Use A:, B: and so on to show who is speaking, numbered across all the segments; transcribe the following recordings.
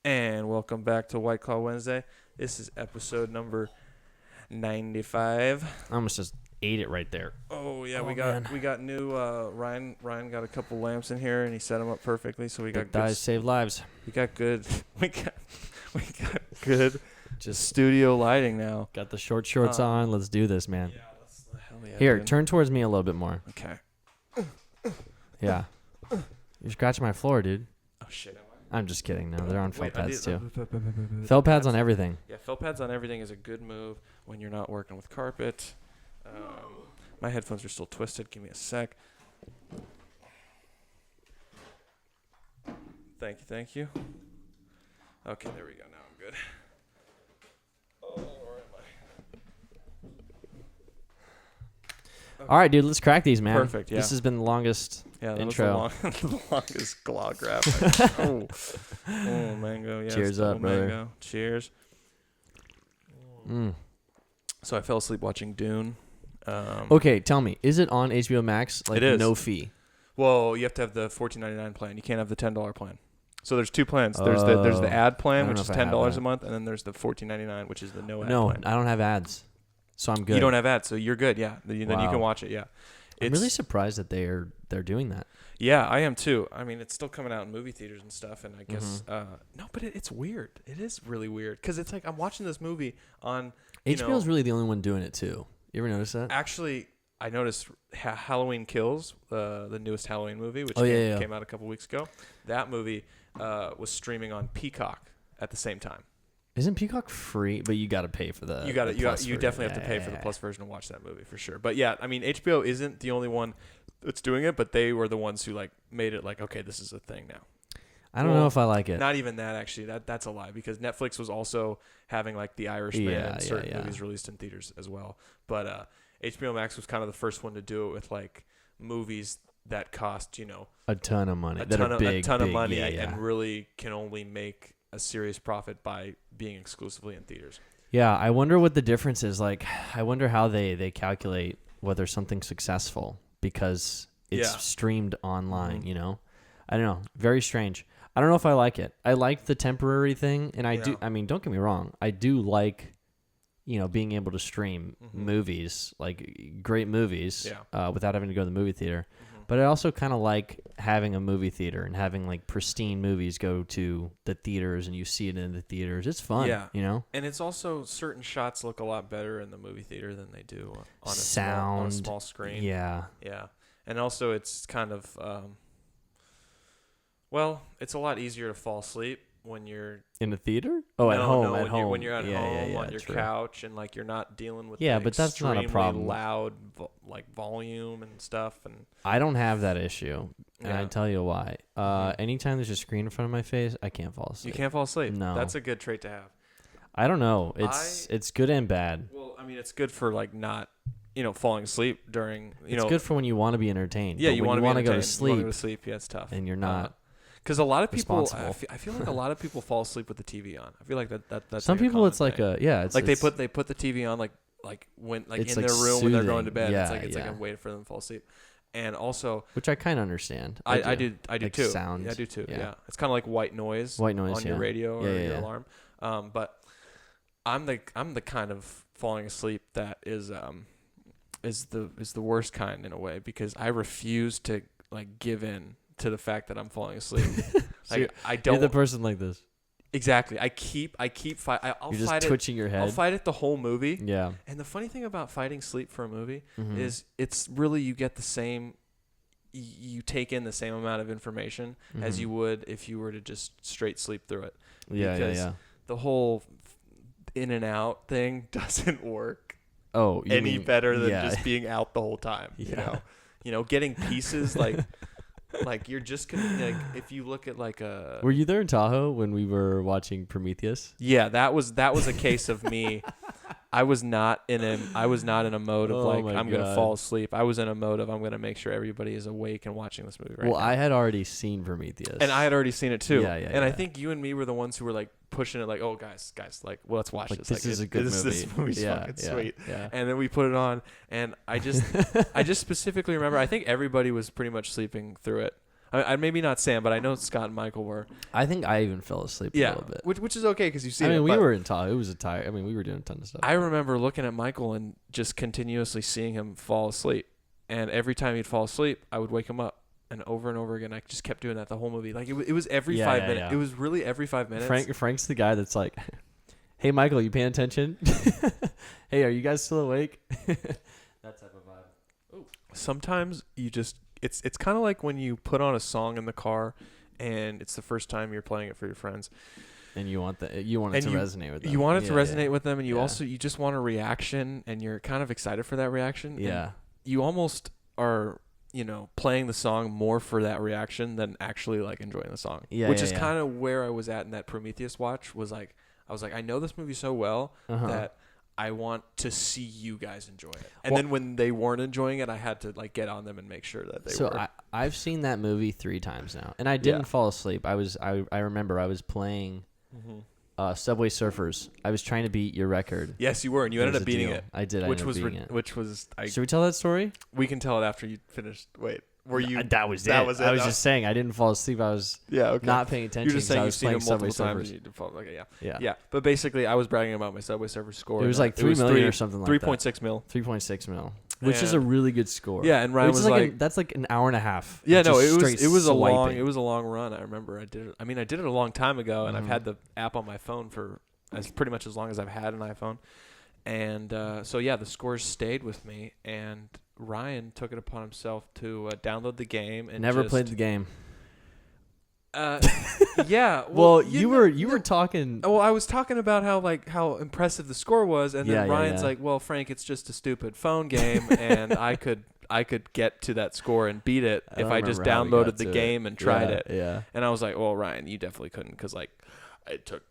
A: And welcome back to White Claw Wednesday. This is episode number 95.
B: I almost just ate it right there.
A: Oh yeah,
B: Oh,
A: we
B: man.
A: got new Ryan got a couple lamps in here and he set them up perfectly. So we got
B: Big guys save lives.
A: we got good we got good just studio lighting now.
B: Got the short shorts on. Let's do this, man.
A: Yeah, hell yeah.
B: Here,
A: dude.
B: turn towards me a little bit more.
A: Okay.
B: Yeah. You're scratching my floor, dude.
A: Oh shit.
B: I'm just kidding. No, they're on felt pads too.
A: Felt
B: Felt pads on everything.
A: Yeah, felt pads on everything is a good move when you're not working with carpet. My headphones are still twisted. Give me a sec. Thank you. Okay, there we go. Now I'm good. Oh, where am I?
B: All right, dude. Let's crack these, man.
A: Perfect, yeah.
B: This has been the longest
A: Yeah, that
B: intro.
A: was the longest claw grab. Oh, mango. Yes,
B: Cheers up, brother.
A: mango. Cheers.
B: Mm.
A: So I fell asleep watching Dune.
B: Okay, tell me, is it on HBO Max? Like
A: It is.
B: no fee?
A: Well, you have to have the $14.99 plan. You can't have the $10 plan. So there's two plans. There's the ad
B: I
A: plan,
B: don't
A: which
B: know
A: is
B: if I have
A: $10 a
B: that.
A: month, and then there's the $14.99, which is the no ad
B: No,
A: plan.
B: I don't have ads, so I'm good.
A: You don't have ads, so you're good. Yeah, then you
B: Wow.
A: can watch it. Yeah,
B: I'm really surprised that they're doing that.
A: Yeah, I am too. I mean, it's still coming out in movie theaters and stuff, and I guess
B: Mm-hmm.
A: no, but it's weird. It is really weird because it's like I'm watching this movie on
B: HBO is really the only one doing it too. You ever notice that?
A: Actually, I noticed Halloween Kills, the newest Halloween movie, which
B: Oh,
A: came out a couple weeks ago. That movie was streaming on Peacock at the same time.
B: Isn't Peacock free? But you got to pay for the.
A: You definitely have to pay for the plus version to watch that movie for sure. But yeah, I mean, HBO isn't the only one that's doing it, but they were the ones who like made it like, okay, this is a thing now.
B: I don't know if I like it.
A: Not even that, actually. That's a lie because Netflix was also having like The Irishman and certain movies released in theaters as well. But HBO Max was kind of the first one to do it with like movies that cost,
B: a ton of money.
A: a
B: that
A: ton
B: are
A: of
B: big,
A: of
B: big,
A: money
B: yeah.
A: and really can only make a serious profit by being exclusively in theaters.
B: Yeah, I wonder what the difference is. Like, I wonder how they calculate whether something's successful because it's streamed online.
A: Mm-hmm.
B: I don't know. Very strange. I don't know if I like it. I like the temporary thing, and I do. I mean, don't get me wrong. I do like, being able to stream movies, like great movies, without having to go to the movie theater. But I also kind of like having a movie theater and having like pristine movies go to the theaters and you see it in the theaters. It's fun,
A: And it's also certain shots look a lot better in the movie theater than they do on
B: Sound,
A: a small screen.
B: Yeah.
A: Yeah. And also it's kind of it's a lot easier to fall asleep when you're
B: in a theater? Oh, at home. At home.
A: When you're at home on your
B: true.
A: couch and like you're not dealing with
B: but that's not a problem.
A: Loud volume and stuff. And
B: I don't have that issue, and I
A: Yeah.
B: tell you why. Anytime there's a screen in front of my face, I can't fall asleep.
A: You can't fall asleep.
B: No,
A: that's a good trait to have.
B: I don't know. It's good and bad.
A: Well, I mean, it's good for like not falling asleep during
B: It's good for when you want to be entertained.
A: Yeah,
B: but
A: you
B: when
A: want
B: to
A: go
B: to sleep.
A: You want to go to sleep. Yeah, it's tough.
B: And you're not.
A: Because a lot of people,
B: responsible.
A: I feel like a lot of people fall asleep with the TV on. I feel like that's
B: some
A: like
B: people.
A: A
B: It's like
A: thing.
B: it's
A: like
B: it's,
A: they put the TV on like when
B: It's
A: in
B: like
A: their room when they're going to
B: soothing.
A: bed.
B: Yeah,
A: It's like a way for them to fall asleep. And also,
B: which I kind of understand.
A: I do
B: like
A: too.
B: Sound.
A: Yeah, I do too.
B: Yeah.
A: Yeah, it's kind of like white noise on your radio or your alarm. But I'm the kind of falling asleep that is the worst kind in a way because I refuse to like give in to the fact that I'm falling asleep. Like I don't.
B: You're the person like this.
A: Exactly. I'll fight. I'll
B: You're just
A: fight
B: twitching your head.
A: I'll fight it the whole movie.
B: Yeah.
A: And the funny thing about fighting sleep for a movie is it's really you get the same. You take in the same amount of information as you would if you were to just straight sleep through it.
B: Yeah.
A: The whole in and out thing doesn't work
B: Oh,
A: any better than just being out the whole time.
B: Yeah.
A: Getting pieces like you're just gonna like if you look at like a.
B: Were you there in Tahoe when we were watching Prometheus?
A: Yeah, that was a case of me. I was not in a mode of I'm gonna fall asleep. I was in a mode of I'm gonna make sure everybody is awake and watching this movie right now.
B: Well, I had already seen Prometheus,
A: and I had already seen it too.
B: Yeah.
A: And I think you and me were the ones who were like pushing it, like, oh guys, like, well, let's watch this.
B: This is a good movie.
A: This movie's fucking sweet.
B: Yeah.
A: And then we put it on, and I just specifically remember. I think everybody was pretty much sleeping through it. I maybe not Sam, but I know Scott and Michael were.
B: I think I even fell asleep a little bit.
A: Which is okay because you see.
B: I mean, we were in it was a tire. I mean, we were doing a ton of stuff.
A: I remember looking at Michael and just continuously seeing him fall asleep, and every time he'd fall asleep, I would wake him up, and over again, I just kept doing that the whole movie. Like it was every 5 minutes. Yeah. It was really every 5 minutes.
B: Frank's the guy that's like, "Hey, Michael, you paying attention? Hey, are you guys still awake?" That type of vibe.
A: Ooh. Sometimes you just it's kind of like when you put on a song in the car and it's the first time you're playing it for your friends
B: and you want it to resonate with them.
A: You want it to resonate with them, and you just want a reaction, and you're kind of excited for that reaction.
B: Yeah.
A: You almost are, playing the song more for that reaction than actually like enjoying the song.
B: Yeah.
A: Which is kind of where I was at in that Prometheus watch. I was like, I know this movie so well that I want to see you guys enjoy it. And then when they weren't enjoying it, I had to like get on them and make sure that they were.
B: So I've seen that movie 3 times now, and I didn't fall asleep. I remember I was playing Subway Surfers. I was trying to beat your record.
A: Yes, you were, and you ended up beating it.
B: I did.
A: Which was should
B: we tell that story?
A: We can tell it after you finished. Wait. Were you?
B: That was it. I was just saying I didn't fall asleep. I was not paying attention.
A: You're just saying
B: you've seen
A: him multiple times. Yeah. But basically, I was bragging about my Subway Surfer score.
B: It was like 3 million or something like that.
A: 3.6 mil.
B: 3.6 mil, which is a really good score.
A: Yeah, and Ryan was like,
B: that's like an hour and a half.
A: Yeah, no, it was a long run. I remember I did it a long time ago, and I've had the app on my phone for pretty much as long as I've had an iPhone, and the scores stayed with me, and Ryan took it upon himself to download the game and
B: never played the game.
A: Yeah.
B: Well, you were talking.
A: Well, I was talking about how impressive the score was, and then Ryan's like, "Well, Frank, it's just a stupid phone game, and I could get to that score and beat it if I just downloaded the game and tried it."
B: Yeah.
A: And I was like, "Well, Ryan, you definitely couldn't, because it took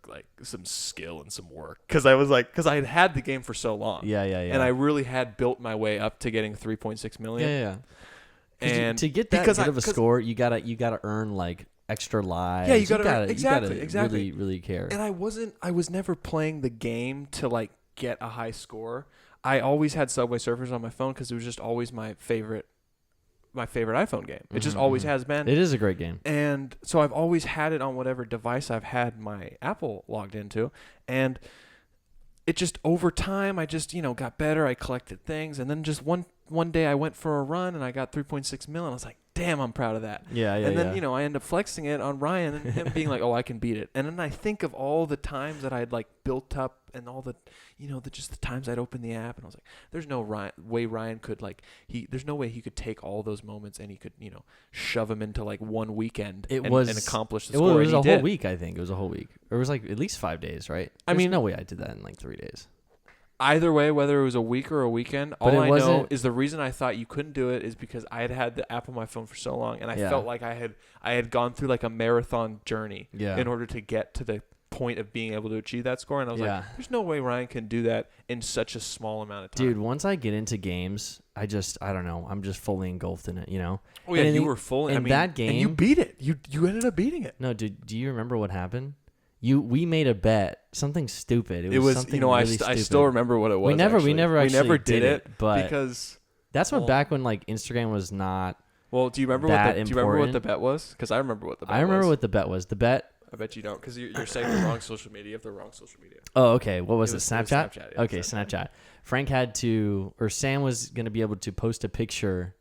A: some skill and some work, because I had the game for so long.
B: Yeah.
A: And I really had built my way up to getting 3.6 million.
B: Yeah.
A: And
B: to get that good of a score, you gotta earn like extra lives.
A: Yeah, you gotta exactly.
B: Really, really care.
A: And I was never playing the game to get a high score. I always had Subway Surfers on my phone because it was just always my favorite iPhone game. It just always has been.
B: It is a great game.
A: And so I've always had it on whatever device I've had my Apple logged into. And it just, over time, I just, got better. I collected things. And then just one day I went for a run and I got 3.6 mil. And I was like, damn, I'm proud of that.
B: Yeah.
A: And then, I end up flexing it on Ryan and him being like, oh, I can beat it. And then I think of all the times that I'd built up and all the, just the times I'd open the app, and I was like, there's no way Ryan could there's no way he could take all those moments and he could, shove them into one weekend and accomplish the score.
B: It was a whole week, I think. It was a whole week. Or it was at least 5 days, right? There's no way I did that in 3 days.
A: Either way, whether it was a week or a weekend, all I know is the reason I thought you couldn't do it is because I had the app on my phone for so long, and I felt like I had gone through a marathon journey in order to get to the point of being able to achieve that score. And I was like, there's no way Ryan can do that in such a small amount of time.
B: Dude, once I get into games, I don't know. I'm just fully engulfed in it,
A: Oh yeah, you were fully in
B: that game.
A: And you beat it. You ended up beating it.
B: No, dude, do you remember what happened? We made a bet, something stupid. It was something really stupid. I still
A: remember what it was.
B: We never did it, but
A: because
B: that's back when Instagram was not.
A: Well, do you remember what the bet was? Because I remember what the bet was.
B: I remember what the bet was. The bet.
A: I bet you don't, because you're saying the wrong social media. You have the wrong social media.
B: Oh, okay. What was it? Snapchat?
A: Snapchat.
B: Okay, Snapchat. Frank Sam was going to be able to post a picture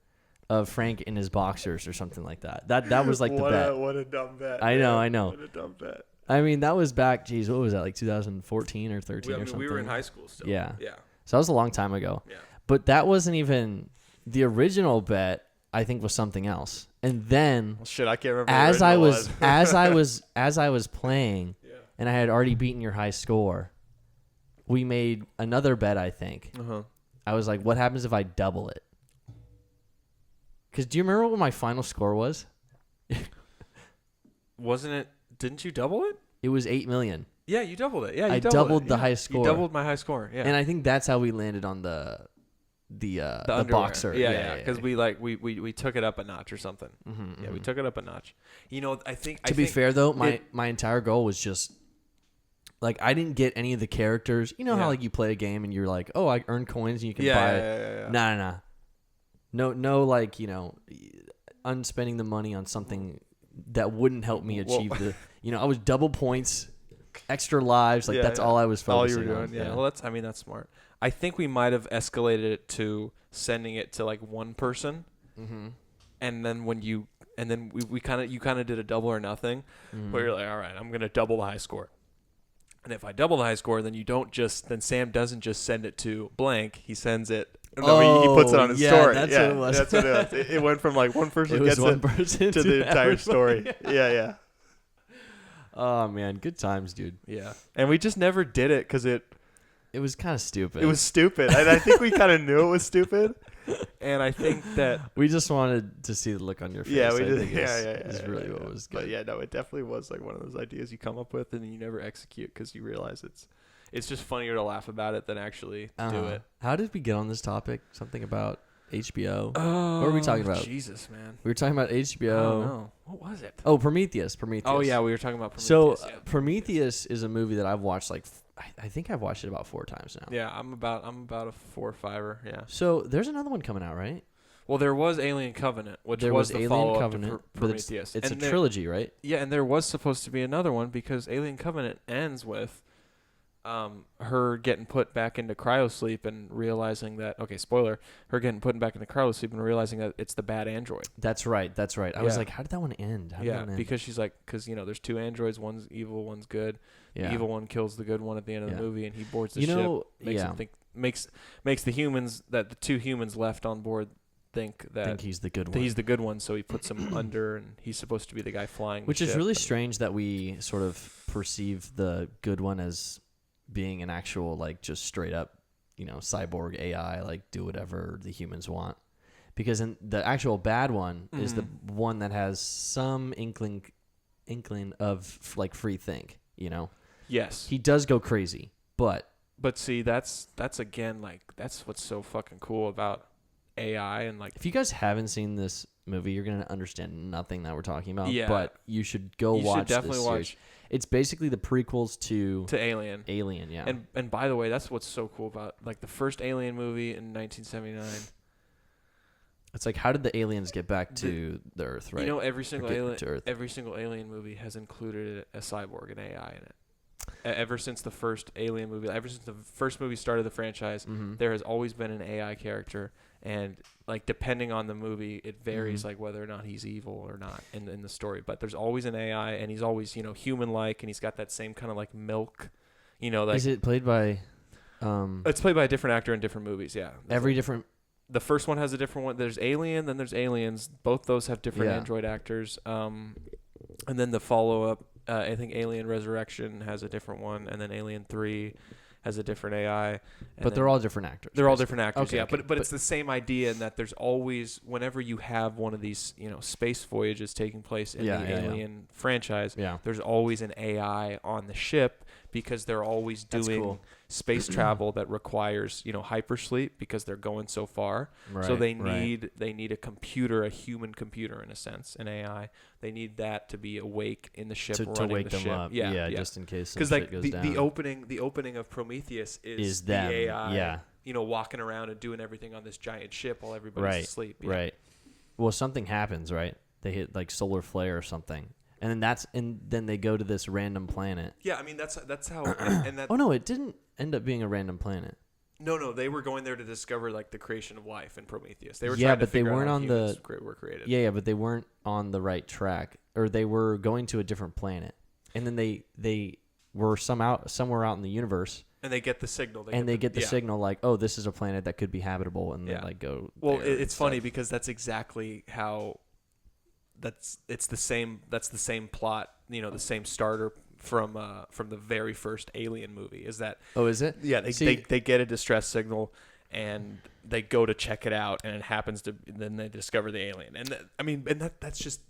B: of Frank in his boxers or something like that. That was the bet.
A: What a dumb bet.
B: I know.
A: What a dumb bet.
B: I mean, that was back, what was that, 2014 or 13 or something?
A: We were in high school still.
B: Yeah.
A: Yeah.
B: So that was a long time ago.
A: Yeah.
B: But that wasn't even, the original bet, I think, was something else. And then,
A: I can't remember.
B: As I was playing, and I had already beaten your high score, we made another bet, I think. I was like, what happens if I double it? Because do you remember what my final score was?
A: Wasn't it? Didn't you double it?
B: It was 8 million.
A: Yeah, you doubled it. Yeah, you
B: doubled the high score.
A: You doubled my high score. Yeah.
B: And I think that's how we landed on the boxer.
A: Yeah. Because we took it up a notch or something. We took it up a notch. I think.
B: To be fair though, my entire goal was just I didn't get any of the characters. You know how you play a game and you're like, oh, I earned coins and you can buy it.
A: Nah.
B: No, unspending the money on something that wouldn't help me achieve I was double points, extra lives. Like that's all I was focusing on.
A: All you were doing. Yeah. Well, that's smart. I think we might have escalated it to sending it to like one person. Mm-hmm. And then you kind of did a double or nothing, where you're like, all right, I'm gonna double the high score, and if I double the high score, then Sam doesn't just send it to blank, he sends it. No, he puts it on his story. That's what it was. That's what it was. It went from like one person gets it to the entire story. Yeah.
B: Oh man, good times, dude.
A: Yeah, and we just never did it because it
B: was kind of stupid.
A: It was stupid, and I think we kind of knew it was stupid. And I think that
B: we just wanted to see the look on your face.
A: Yeah, we did.
B: Is really what was good.
A: But yeah, no, it definitely was like one of those ideas you come up with and then you never execute because you realize it's just funnier to laugh about it than actually do it.
B: How did we get on this topic? Something about HBO. What were we talking about?
A: Jesus, man.
B: We were talking about HBO.
A: Oh, no. What was it?
B: Oh, Prometheus.
A: Oh yeah, we were talking about Prometheus.
B: So Prometheus is a movie that I've watched I think I've watched it about 4 times now.
A: Yeah, I'm about a 4 or 5er. Yeah.
B: So there's another one coming out, right?
A: Well, there was Alien Covenant, which was the follow-up to Prometheus.
B: It's a trilogy, right?
A: Yeah, and there was supposed to be another one because Alien Covenant ends with her getting put back into cryosleep and realizing that, okay, spoiler, her getting put back into cryosleep and realizing that it's the bad android.
B: That's right. I was like, how did that one end?
A: Because she's like, because, there's 2 androids, one's evil, one's good. Yeah. The evil one kills the good one at the end of the movie, and he boards the ship. Makes him think, makes the humans, that the 2 humans left on board think
B: he's the good one.
A: He's the good one, so he puts him under, and he's supposed to be the guy flying
B: Which
A: the
B: is
A: ship.
B: really strange that we sort of perceive the good one as being an actual, like, just straight up, cyborg AI, like, do whatever the humans want. Because in the actual bad one is the one that has some inkling of, like, free think,
A: Yes.
B: He does go crazy, but
A: see, that's again, like, that's what's so fucking cool about AI. And like,
B: if you guys haven't seen this movie, you're gonna understand nothing that we're talking about.
A: Yeah.
B: But you should watch. Definitely watch. It's basically the prequels to
A: Alien.
B: Alien, yeah.
A: And by the way, that's what's so cool about, like, the first Alien movie in 1979.
B: It's like, how did the aliens get back to the Earth, right?
A: Every single Alien movie has included a cyborg, an AI in it. Ever since the first Alien movie, ever since the first movie started the franchise, there has always been an AI character, and like, depending on the movie, it varies like whether or not he's evil or not in the story. But there's always an AI, and he's always human-like, and he's got that same kind of like milk, like.
B: Is it played by?
A: It's played by a different actor in different movies. Yeah.
B: Different.
A: The first one has a different one. There's Alien, then there's Aliens. Both those have different android actors. And then the follow-up, I think Alien Resurrection has a different one, and then Alien 3 has a different AI.
B: But they're all different actors.
A: They're all different actors, okay. But it's the same idea in that there's always, whenever you have one of these, space voyages taking place in the Alien franchise, there's always an AI on the ship, because they're always doing space travel that requires, hypersleep, because they're going so far. Right, so they need a computer, a human computer in a sense, an AI. They need that to be awake in the ship,
B: to wake them up. Yeah, just in case. Because
A: like the opening of Prometheus is the AI. Walking around and doing everything on this giant ship while everybody's asleep. Yeah.
B: Right. Well, something happens, right? They hit like solar flare or something. And then they go to this random planet.
A: Yeah, I mean that's how. And that.
B: Oh no, it didn't end up being a random planet.
A: No, they were going there to discover like the creation of life in Prometheus. They were
B: trying to figure out how humans
A: were created.
B: Yeah, but they weren't on the right track, or they were going to a different planet, and then they were somewhere out in the universe.
A: And they get the signal.
B: They get the signal like, oh, this is a planet that could be habitable, and they like go.
A: Well, it's funny because that's exactly how. That's the same plot, the same starter from the very first Alien movie. Is that?
B: Oh, is it?
A: Yeah, they get a distress signal, and they go to check it out, and it happens to. Then they discover the alien, and that's just.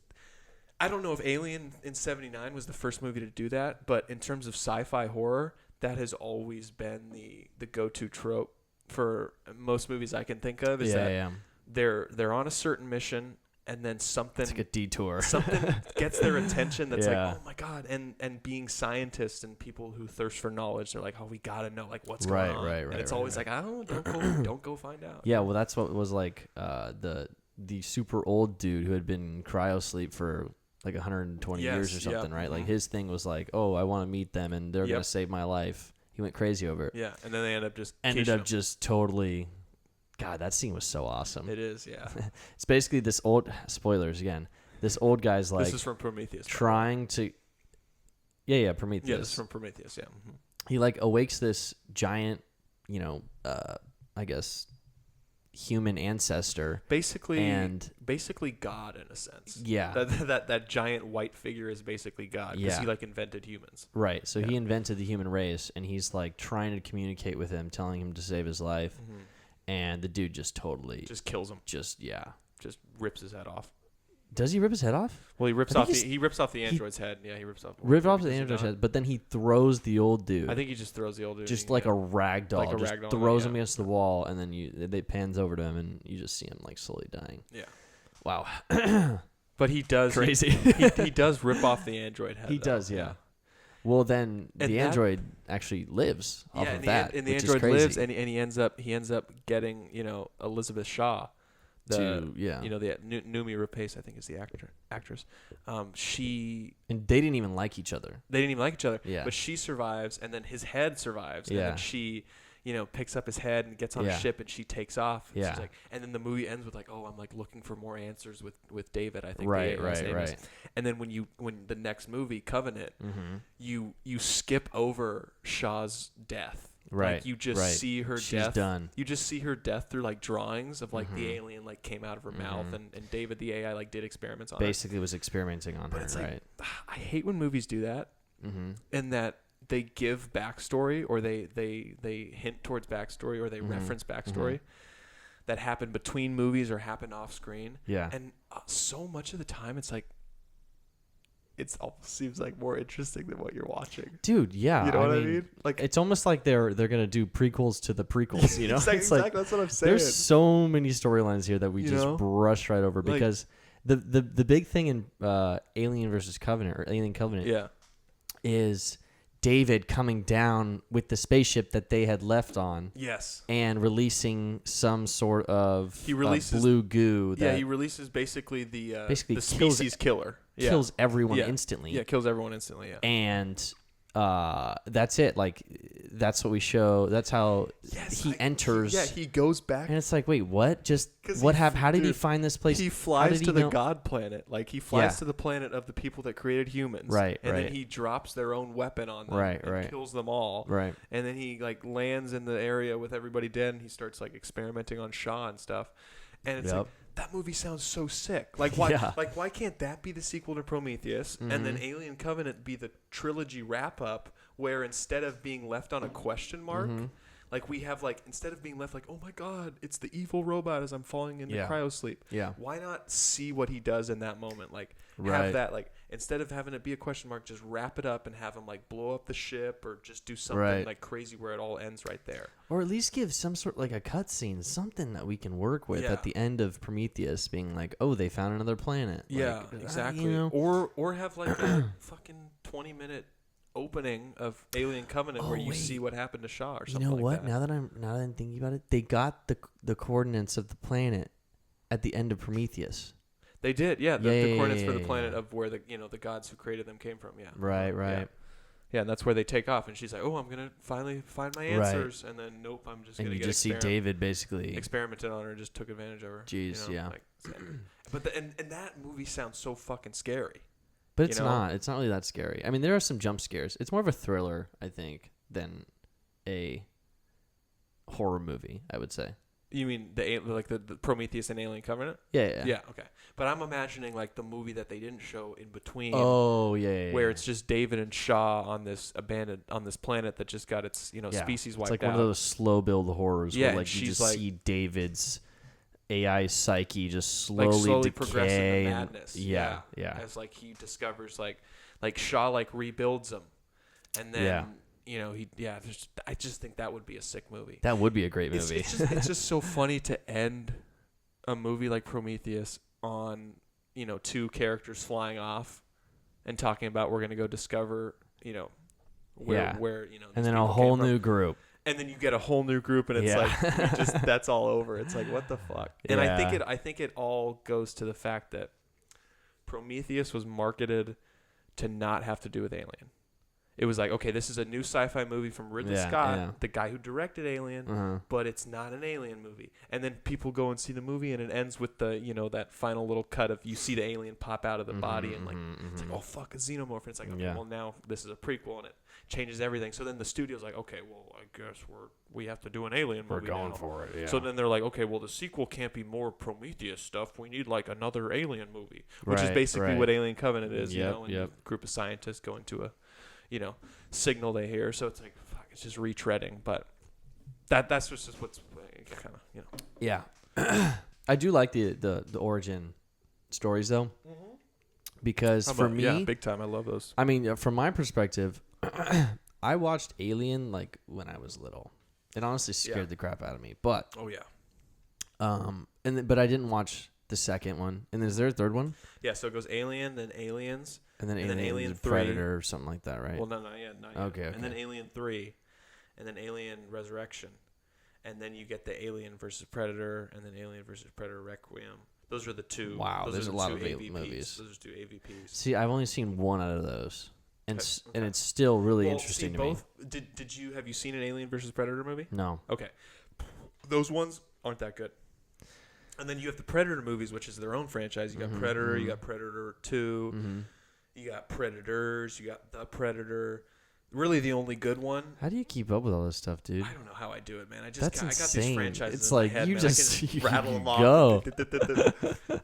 A: I don't know if Alien in '79 was the first movie to do that, but in terms of sci-fi horror, that has always been the go-to trope for most movies I can think of. They're on a certain mission. And then something,
B: it's like a detour.
A: Something gets their attention that's like, oh my God. And being scientists and people who thirst for knowledge, they're like, oh, we gotta know like what's going on. Right. And it's always like, don't go find out.
B: Yeah, well, that's what was like the the super old dude who had been in cryosleep for like 120 years or something, right? Like his thing was like, oh, I want to meet them and they're gonna save my life. He went crazy over it.
A: Yeah, and then they ended up
B: just totally. God, that scene was so awesome.
A: It is, yeah.
B: It's basically this old spoilers again. This old guy's like
A: this is from Prometheus.
B: Trying to. Yeah, Prometheus.
A: Yeah, this is from Prometheus. Yeah. Mm-hmm.
B: He like awakes this giant, I guess, human ancestor.
A: Basically God in a sense.
B: Yeah.
A: That giant white figure is basically God because he like invented humans.
B: Right. So he invented the human race, and he's like trying to communicate with him, telling him to save his life, and the dude just totally
A: kills him.
B: Just
A: rips his head off.
B: Does he rip his head off?
A: Well, he rips off the android's head. Yeah, he rips off
B: the android's head, but then he throws the old dude.
A: I think he just throws the old dude.
B: Just like a rag doll. Like just throws him against the wall, and then they pans over to him, and you just see him like slowly dying.
A: Yeah.
B: Wow.
A: But he does
B: crazy.
A: He does rip off the android head.
B: He does, yeah. Well, then the android actually lives off of that.
A: And the android lives, and he ends up getting Elizabeth Shaw. The Noomi Rapace, I think, is the actress. And
B: they didn't even like each other.
A: Yeah. But she survives, and then his head survives. Yeah. And then she, picks up his head and gets on a ship, and she takes off. And she's like, and then the movie ends with like, oh, I'm like looking for more answers with David. I think. Right. And then when the next movie Covenant, you skip over Shaw's death.
B: Right.
A: Like you just see her
B: She's
A: death.
B: Done.
A: You just see her death through like drawings of like the alien like came out of her mouth, and David the AI like did experiments on
B: Basically was experimenting on her, right?
A: I hate when movies do that, and that they give backstory or they hint towards backstory or they reference backstory that happened between movies or happened off screen.
B: Yeah.
A: And so much of the time it's like, it almost seems like more interesting than what you're watching.
B: Dude, yeah.
A: You know what I mean? Like
B: it's almost like they're gonna do prequels to the prequels, you know?
A: Exactly, that's what I'm saying.
B: There's so many storylines here that we just brush right over because the big thing in Alien versus Covenant or Alien Covenant is David coming down with the spaceship that they had left on.
A: Yes.
B: And releasing some sort of
A: blue
B: goo.
A: He releases basically the species killer.
B: Kills everyone instantly.
A: Yeah, kills everyone instantly, yeah.
B: And that's it. Like, that's what we show. That's how he enters.
A: He goes back.
B: And it's like, wait, what? Just what happened? How did he find this place?
A: He flies to the God planet. Like, he flies to the planet of the people that created humans.
B: Right,
A: and then he drops their own weapon on them. And kills them all.
B: Right.
A: And then he, like, lands in the area with everybody dead, and he starts, like, experimenting on Shaw and stuff. And it's like, that movie sounds so sick. Like why can't that be the sequel to Prometheus and then Alien Covenant be the trilogy wrap up where instead of being left on a question mark, like we have like instead of being left like, oh my God, it's the evil robot as I'm falling into cryosleep.
B: Yeah.
A: Why not see what he does in that moment? Like have that like instead of having it be a question mark, just wrap it up and have him like blow up the ship or just do something like crazy where it all ends right there.
B: Or at least give some sort like a cutscene, something that we can work with at the end of Prometheus, being like, oh, they found another planet.
A: Yeah, like, exactly. Or have like a fucking 20-minute opening of Alien Covenant where you see what happened to Shaw or something.
B: You know
A: like
B: what?
A: that.
B: Now that I'm thinking about it, they got the coordinates of the planet at the end of Prometheus.
A: They did, the coordinates for the planet of where the the gods who created them came from. Yeah.
B: Right.
A: Yeah, and that's where they take off, and she's like, "Oh, I'm gonna finally find my answers," and then nope, I'm just gonna get. And you just see David basically experimented on her, and just took advantage of her.
B: Jeez,
A: Like, but and that movie sounds so fucking scary.
B: But it's not. It's not really that scary. I mean, there are some jump scares. It's more of a thriller, I think, than a horror movie, I would say.
A: You mean the Prometheus and Alien Covenant?
B: Yeah.
A: Okay. But I'm imagining like the movie that they didn't show in between.
B: Oh yeah.
A: Where it's just David and Shaw on this planet that just got its species wiped out.
B: It's like one of those slow build horrors where like you just see David's AI psyche just slowly
A: progressing to madness.
B: Yeah.
A: As like he discovers like Shaw like rebuilds him, and then. I just think that would be a sick movie.
B: That would be a great movie.
A: It's just so funny to end a movie like Prometheus on, two characters flying off and talking about we're going to go discover, where
B: and then a whole new group.
A: And then you get a whole new group, and it's like that's all over. It's like, what the fuck? And I think it all goes to the fact that Prometheus was marketed to not have to do with Alien. It was like, okay, this is a new sci-fi movie from Ridley Scott, the guy who directed Alien, but it's not an Alien movie. And then people go and see the movie, and it ends with the, that final little cut of you see the alien pop out of the body, and like it's like, oh fuck, a xenomorph. And it's like, okay, well now this is a prequel, and it changes everything. So then the studio's like, okay, well I guess we have to do an Alien movie.
B: We're going for it. Yeah.
A: So then they're like, okay, well the sequel can't be more Prometheus stuff. We need like another Alien movie, which is basically what Alien Covenant is. And a group of scientists go into a signal they hear. So it's like, fuck, it's just retreading. But that's just what's kind of,
B: Yeah. I do like the origin stories though, because for me,
A: yeah, big time. I love those.
B: I mean, from my perspective, I watched Alien like when I was little. It honestly scared the crap out of me. But but I didn't watch the second one. And is there a third one?
A: Yeah, so it goes Alien, then Aliens,
B: and then Alien 3. Predator or something like that, right?
A: Well, not yet.
B: Okay.
A: And then Alien 3, and then Alien Resurrection, and then you get the Alien versus Predator, and then Alien versus Predator Requiem. Those are the two.
B: Wow, there's a lot of
A: AVPs.
B: movies.
A: Those are two AVPs.
B: See, I've only seen one out of those, and it's still really interesting to me.
A: Have you seen an Alien versus Predator movie?
B: No.
A: Okay. Those ones aren't that good. And then you have the Predator movies, which is their own franchise. You got Predator, you got Predator 2, you got Predators, you got The Predator. Really the only good one.
B: How do you keep up with all this stuff, dude?
A: I don't know how I do it, man. I
B: got these
A: franchises
B: it's
A: in
B: like
A: my head,
B: you
A: man.
B: just,
A: I can rattle them off.
B: Go.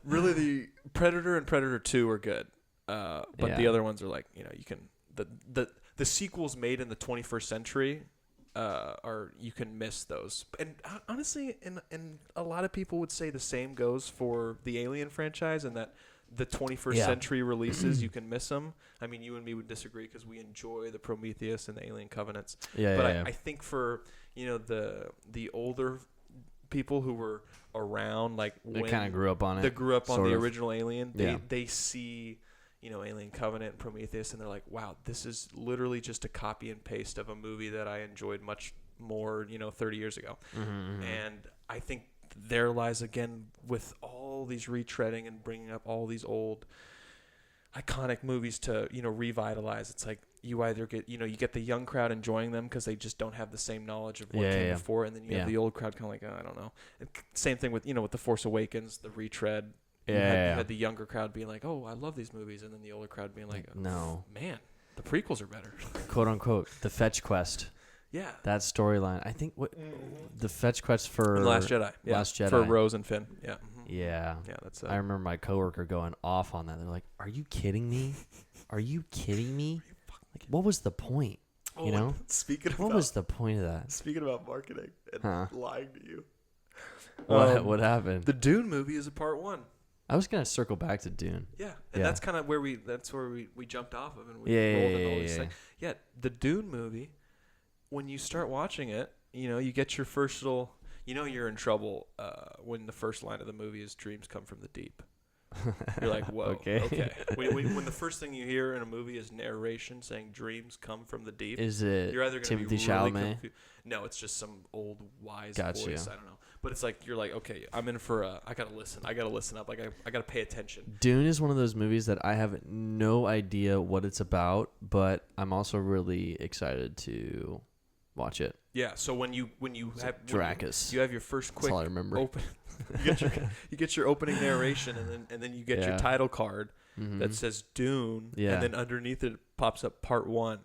A: Really, the Predator and Predator 2 are good. But the other ones are like, you can... The sequels made in the 21st century... you can miss those, and honestly, and a lot of people would say the same goes for the Alien franchise, and that the 21st century releases you can miss them. I mean, you and me would disagree because we enjoy the Prometheus and the Alien Covenants. I think for the older people who were around, like
B: they kind of grew up on it.
A: They grew up on the original Alien. They see. Alien Covenant and Prometheus, and they're like, wow, this is literally just a copy and paste of a movie that I enjoyed much more, 30 years ago. And I think there lies, again, with all these retreading and bringing up all these old iconic movies to, revitalize. It's like you either get, you get the young crowd enjoying them because they just don't have the same knowledge of what came before, and then you have the old crowd kind of like, oh, I don't know. And same thing with, with The Force Awakens, the retread. You had the younger crowd being like, "Oh, I love these movies," and then the older crowd being like,
B: "No,
A: man, the prequels are better."
B: "Quote unquote," the fetch quest.
A: Yeah,
B: that storyline. I think the fetch quest for
A: Last Jedi. Yeah.
B: Last Jedi
A: for Rose and Finn. Yeah.
B: Yeah.
A: That's.
B: I remember my coworker going off on that. They're like, "Are you kidding me? Are you kidding me? Like, what was the point? What was the point of that?"
A: Speaking about marketing and lying to you.
B: What happened?
A: The Dune movie is a part 1.
B: I was gonna circle back to Dune.
A: Yeah, and that's kind of where we jumped off of, and we rolled into all these things. Yeah, the Dune movie. When you start watching it, you get your first little. You're in trouble when the first line of the movie is "Dreams come from the deep." You're like, whoa, okay. When the first thing you hear in a movie is narration saying "Dreams come from the deep,"
B: is it?
A: You're either going to be
B: Chalamet?
A: Really confused. No, it's just some old wise voice. I don't know. But it's like you're like, okay, I'm in for I gotta listen. I gotta listen up. Like I gotta pay attention.
B: Dune is one of those movies that I have no idea what it's about, but I'm also really excited to watch it.
A: Yeah. So when you have
B: Dracus,
A: you have your first quick.
B: That's all I remember.
A: You get your opening narration, and then you get your title card that says Dune, and then underneath it pops up Part 1.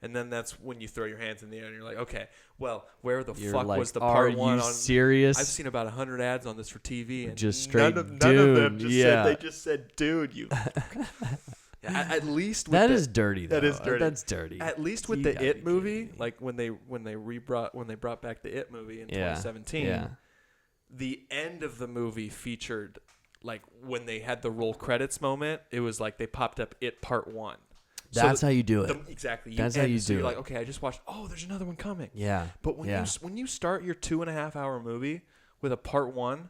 A: And then that's when you throw your hands in the air and you're like, okay, well, where the fuck was the Part 1 on?
B: Are you serious?
A: I've seen about 100 ads on this for TV, and
B: just straight
A: none of them just said, they just said, dude, you. At least with
B: that is dirty. Though.
A: That is dirty.
B: That's dirty.
A: At least with the It movie, like when they brought back the It movie in 2017, the end of the movie featured, like when they had the roll credits moment, it was like they popped up It Part 1.
B: That's how you do it.
A: Exactly.
B: That's how you do it.
A: You're like, okay, I just watched. Oh, there's another one coming.
B: Yeah.
A: But when you start your 2.5 hour movie with a Part 1,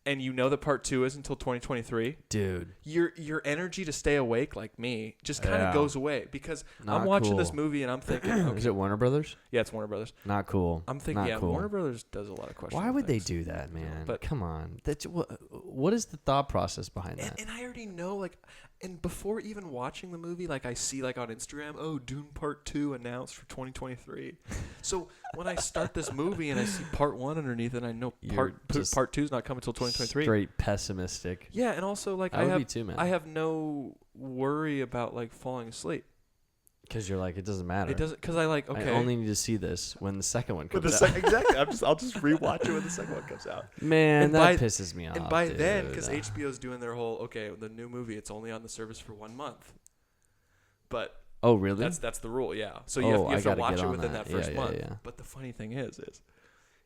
A: and you know that part 2 is until 2023,
B: dude,
A: your energy to stay awake, like me, just kind of goes away because I'm watching this movie and I'm thinking, okay,
B: is it Warner Brothers?
A: Yeah, it's Warner Brothers.
B: Not cool.
A: I'm thinking,
B: Not cool.
A: Warner Brothers does a lot of questions.
B: Why would they do that, man? But come on, that's what is the thought process behind that?
A: And I already know, like, and before even watching the movie, like I see like on Instagram, Dune Part 2 announced for 2023. So when I start this movie and I see Part 1 underneath, and I know Part 2 is not coming until 2023.
B: Straight pessimistic.
A: Yeah, and also like I have no worry about like falling asleep.
B: Because you're like, it doesn't matter.
A: It doesn't, because I
B: only need to see this when the second one comes out.
A: Exactly. I'll just rewatch it when the second one comes out.
B: Man, that pisses me off.
A: And by then, because HBO's doing their whole, the new movie, it's only on the service for 1 month. But
B: oh, really?
A: That's the rule, yeah. So you have to watch it within that first month.
B: Yeah.
A: But the funny thing is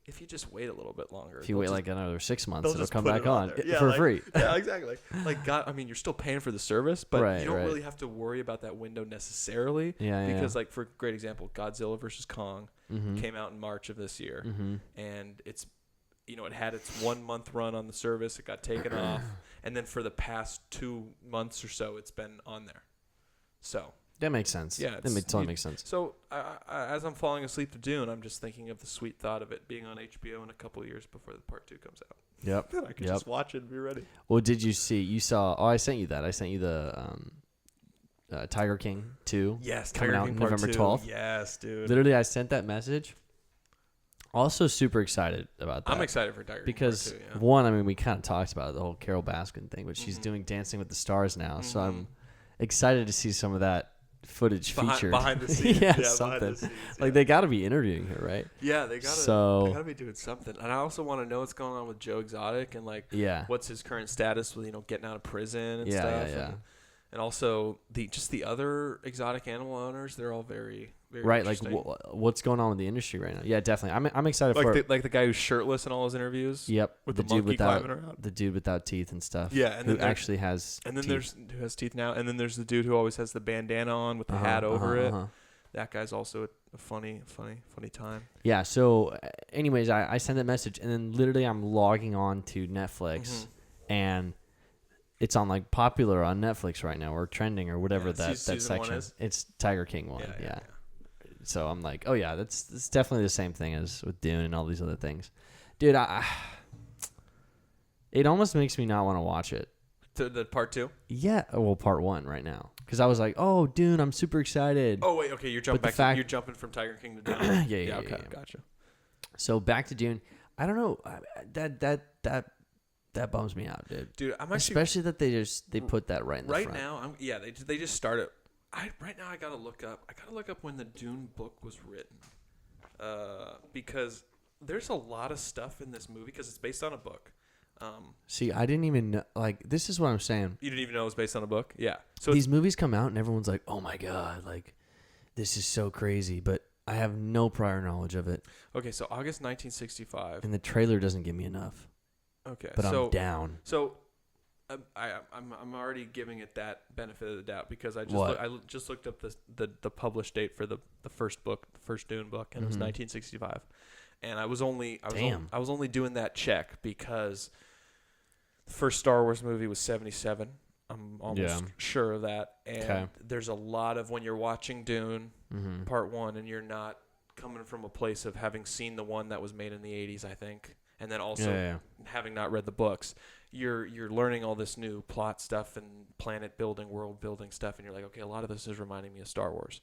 A: if you just wait a little bit longer.
B: If you wait like another 6 months, it'll come back on for free.
A: Yeah, exactly. Like, God, I mean, you're still paying for the service, but you don't really have to worry about that window necessarily.
B: Yeah,
A: because, like, for great example, Godzilla vs. Kong came out in March of this year. And it's, it had its 1 month run on the service. It got taken off. And then for the past 2 months or so, it's been on there. So
B: that makes sense. Yeah, that totally makes sense.
A: So as I'm falling asleep to Dune, I'm just thinking of the sweet thought of it being on HBO in a couple of years before the part 2 comes out.
B: Yep.
A: Then I can just watch it and be ready.
B: Well, did you see? You saw? Oh, I sent you that. I sent you the Tiger King 2.
A: Yes,
B: coming out November 12th.
A: Yes, dude.
B: Literally, I sent that message. Also, super excited about that.
A: I'm excited for Tiger King
B: because
A: Part 2,
B: one, I mean, we kind of talked about it, the whole Carol Baskin thing, but she's doing Dancing with the Stars now, so I'm excited to see some of that footage featured
A: behind the scenes.
B: Something. Like they got to be interviewing her, right?
A: Yeah, they gotta be doing something. And I also want to know what's going on with Joe Exotic and like what's his current status with getting out of prison and stuff. And also the other exotic animal owners, they're all very
B: right. Like what's going on with the industry right now? Yeah, definitely. I'm excited for
A: the guy who's shirtless in all his interviews.
B: Yep,
A: with the monkey climbing around.
B: The dude without teeth and stuff.
A: Yeah, and
B: who actually has.
A: And then
B: teeth.
A: there's who has teeth now, and then there's the dude who always has the bandana on with the hat over it. That guy's also a funny time.
B: Yeah. So, anyways, I sent that message, and then literally I'm logging on to Netflix, and it's on like popular on Netflix right now or trending or whatever that section is. It's Tiger King 1. Yeah. So I'm like, oh yeah, that's definitely the same thing as with Dune and all these other things, dude. It almost makes me not want to watch it.
A: The part 2?
B: Yeah, well, part 1 right now because I was like, oh, Dune, I'm super excited.
A: Oh wait, okay, you're jumping you're jumping from Tiger King to Dune.
B: yeah,
A: gotcha.
B: So back to Dune. I don't know that bums me out, dude.
A: Dude, I'm
B: especially that they put that right in the front.
A: Right now, they just started. Right now I gotta look up when the Dune book was written, because there's a lot of stuff in this movie because it's based on a book.
B: See, I didn't even know. Like, this is what I'm saying.
A: You didn't even know it was based on a book? Yeah.
B: So these movies come out and everyone's like, "Oh my god, like this is so crazy," but I have no prior knowledge of it.
A: Okay, so August 1965,
B: and the trailer doesn't give me enough.
A: Okay,
B: but I'm down.
A: So. I'm already giving it that benefit of the doubt because I just looked up the published date for the first book, the first Dune book, and it was 1965, and I was only doing that check because the first Star Wars movie was 77. I'm almost sure of that, and there's a lot of when you're watching Dune Part 1 and you're not coming from a place of having seen the one that was made in the 80s, I think, and then also having not read the books. You're learning all this new plot stuff and planet building, world building stuff, and you're like, okay, a lot of this is reminding me of Star Wars.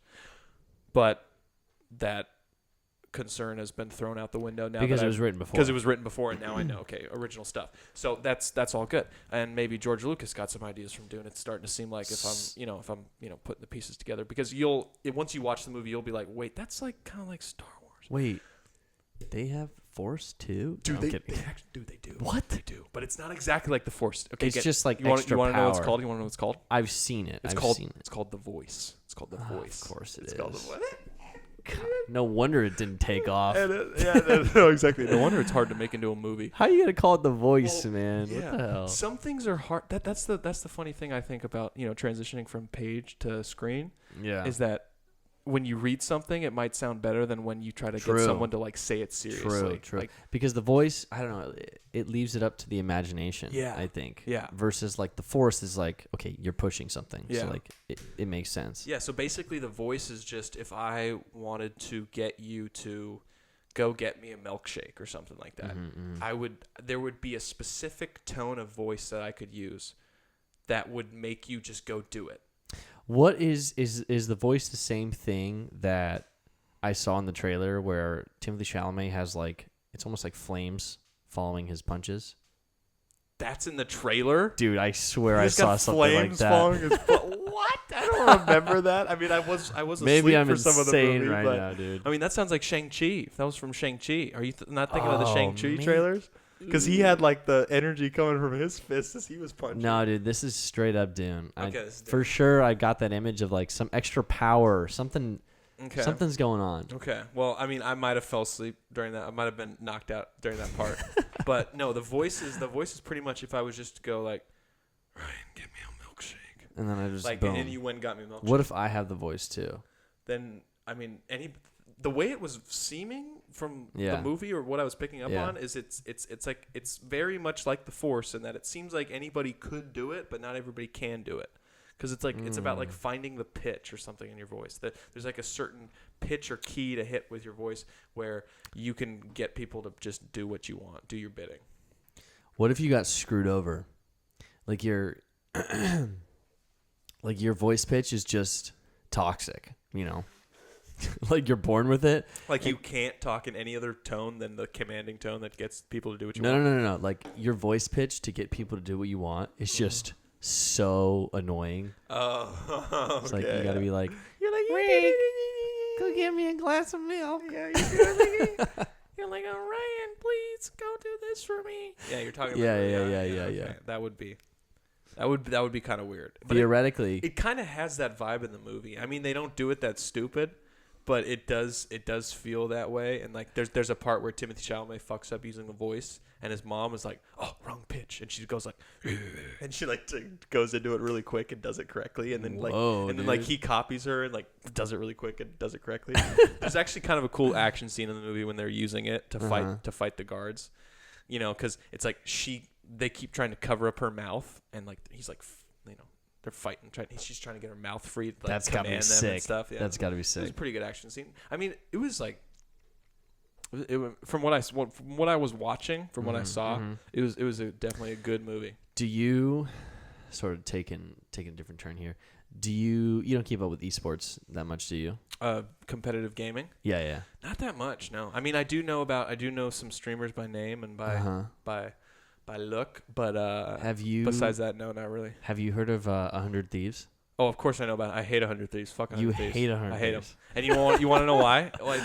A: But that concern has been thrown out the window now
B: because it was written before.
A: Because it was written before, and now I know, okay, original stuff. So that's all good. And maybe George Lucas got some ideas from Dune. It's starting to seem like if I'm putting the pieces together, because once you watch the movie, you'll be like, wait, that's like kind of like Star Wars.
B: Wait, they have Force too?
A: Dude, they do.
B: What?
A: They do. But it's not exactly like the Force. Okay,
B: it's just like
A: you
B: extra
A: power. You want to know what it's called?
B: You
A: want to know what it's called?
B: I've seen it.
A: It's called The Voice. It's called The Voice.
B: Of course
A: it's
B: is.
A: Called The Voice.
B: God, no wonder it didn't take off.
A: No, exactly. No wonder it's hard to make into a movie.
B: How are you gonna call it The Voice, man?
A: Yeah.
B: What the hell?
A: Some things are hard. That's the funny thing I think about transitioning from page to screen.
B: Yeah.
A: Is that when you read something, it might sound better than when you try to get someone to like say it seriously.
B: True.
A: Like,
B: because the voice, I don't know, it leaves it up to the imagination.
A: Yeah.
B: I think.
A: Yeah.
B: Versus like the force is like, okay, you're pushing something.
A: Yeah.
B: So like it makes sense.
A: Yeah. So basically, the voice is just if I wanted to get you to go get me a milkshake or something like that, there would be a specific tone of voice that I could use that would make you just go do it.
B: What is the voice the same thing that I saw in the trailer where Timothée Chalamet has like, it's almost like flames following his punches?
A: That's in the trailer?
B: Dude, I swear I saw something like that.
A: What? I don't remember that. I mean, I was
B: maybe
A: asleep
B: I'm
A: for some of the
B: insane
A: movie,
B: right
A: but,
B: now, dude.
A: I mean, that sounds like Shang-Chi. That was from Shang-Chi. Are you not thinking of the Shang-Chi
B: man.
A: trailers? Because he had like the energy coming from his fist as he was punching.
B: No, dude, this is straight up Dune.
A: Okay, this is Dune.
B: For sure, I got that image of like some extra power or something.
A: Okay.
B: Something's going on.
A: Okay. Well, I mean, I might have fell asleep during that. I might have been knocked out during that part. But no, the voice is pretty much if I was just to go like, Ryan, get me a milkshake.
B: And then I just
A: like,
B: boom.
A: and you went and got me a milkshake.
B: What if I have the voice too?
A: Then I mean, the way it was seeming from
B: Yeah.
A: the movie or what I was picking up
B: Yeah.
A: on is it's like it's very much like the Force in that it seems like anybody could do it, but not everybody can do it. Because it's like it's about like finding the pitch or something in your voice. That there's like a certain pitch or key to hit with your voice where you can get people to just do what you want, do your bidding.
B: What if you got screwed over? Like your like your voice pitch is just toxic, you know? Like you're born with it.
A: Like you can't talk in any other tone than the commanding tone that gets people to do what you
B: want.
A: want.
B: No. Like your voice pitch to get people to do what you want is just so annoying.
A: Oh, okay.
B: It's like you gotta be like,
A: you're like,
B: Rick, go get me a glass of milk.
A: Yeah, you're like, oh, Ryan, please go do this for me. Yeah, you're talking.
B: Yeah.
A: Okay. That would be kind of weird. But
B: theoretically,
A: it kind of has that vibe in the movie. I mean, they don't do it that stupid, but it does feel that way. And like, there's a part where Timothée Chalamet fucks up using the voice, and his mom is like, "Oh, wrong pitch," and she goes like, and she like goes into it really quick and does it correctly, and then like he copies her and like does it really quick and does it correctly. There's actually kind of a cool action scene in the movie when they're using it to fight the guards, you know, because it's like they keep trying to cover up her mouth, and like he's like, you know, they're fighting, she's trying to get her mouth free to like
B: that's gotta be sick.
A: And stuff. Yeah,
B: that's gotta be sick.
A: It was a pretty good action scene. I mean, it was like, from what I was watching, from what I saw, it was definitely a good movie.
B: Do you sort of taking a different turn here? Do you don't keep up with esports that much, do you?
A: Competitive gaming?
B: Yeah.
A: Not that much, no. I mean, I do know some streamers by name and by look, but besides that, no, not really.
B: Have you heard of 100 Thieves?
A: Oh, of course I know about it. I hate 100 Thieves. Fuck 100 Thieves.
B: You hate 100
A: I hate
B: Thieves.
A: them. And you want to know why? Well,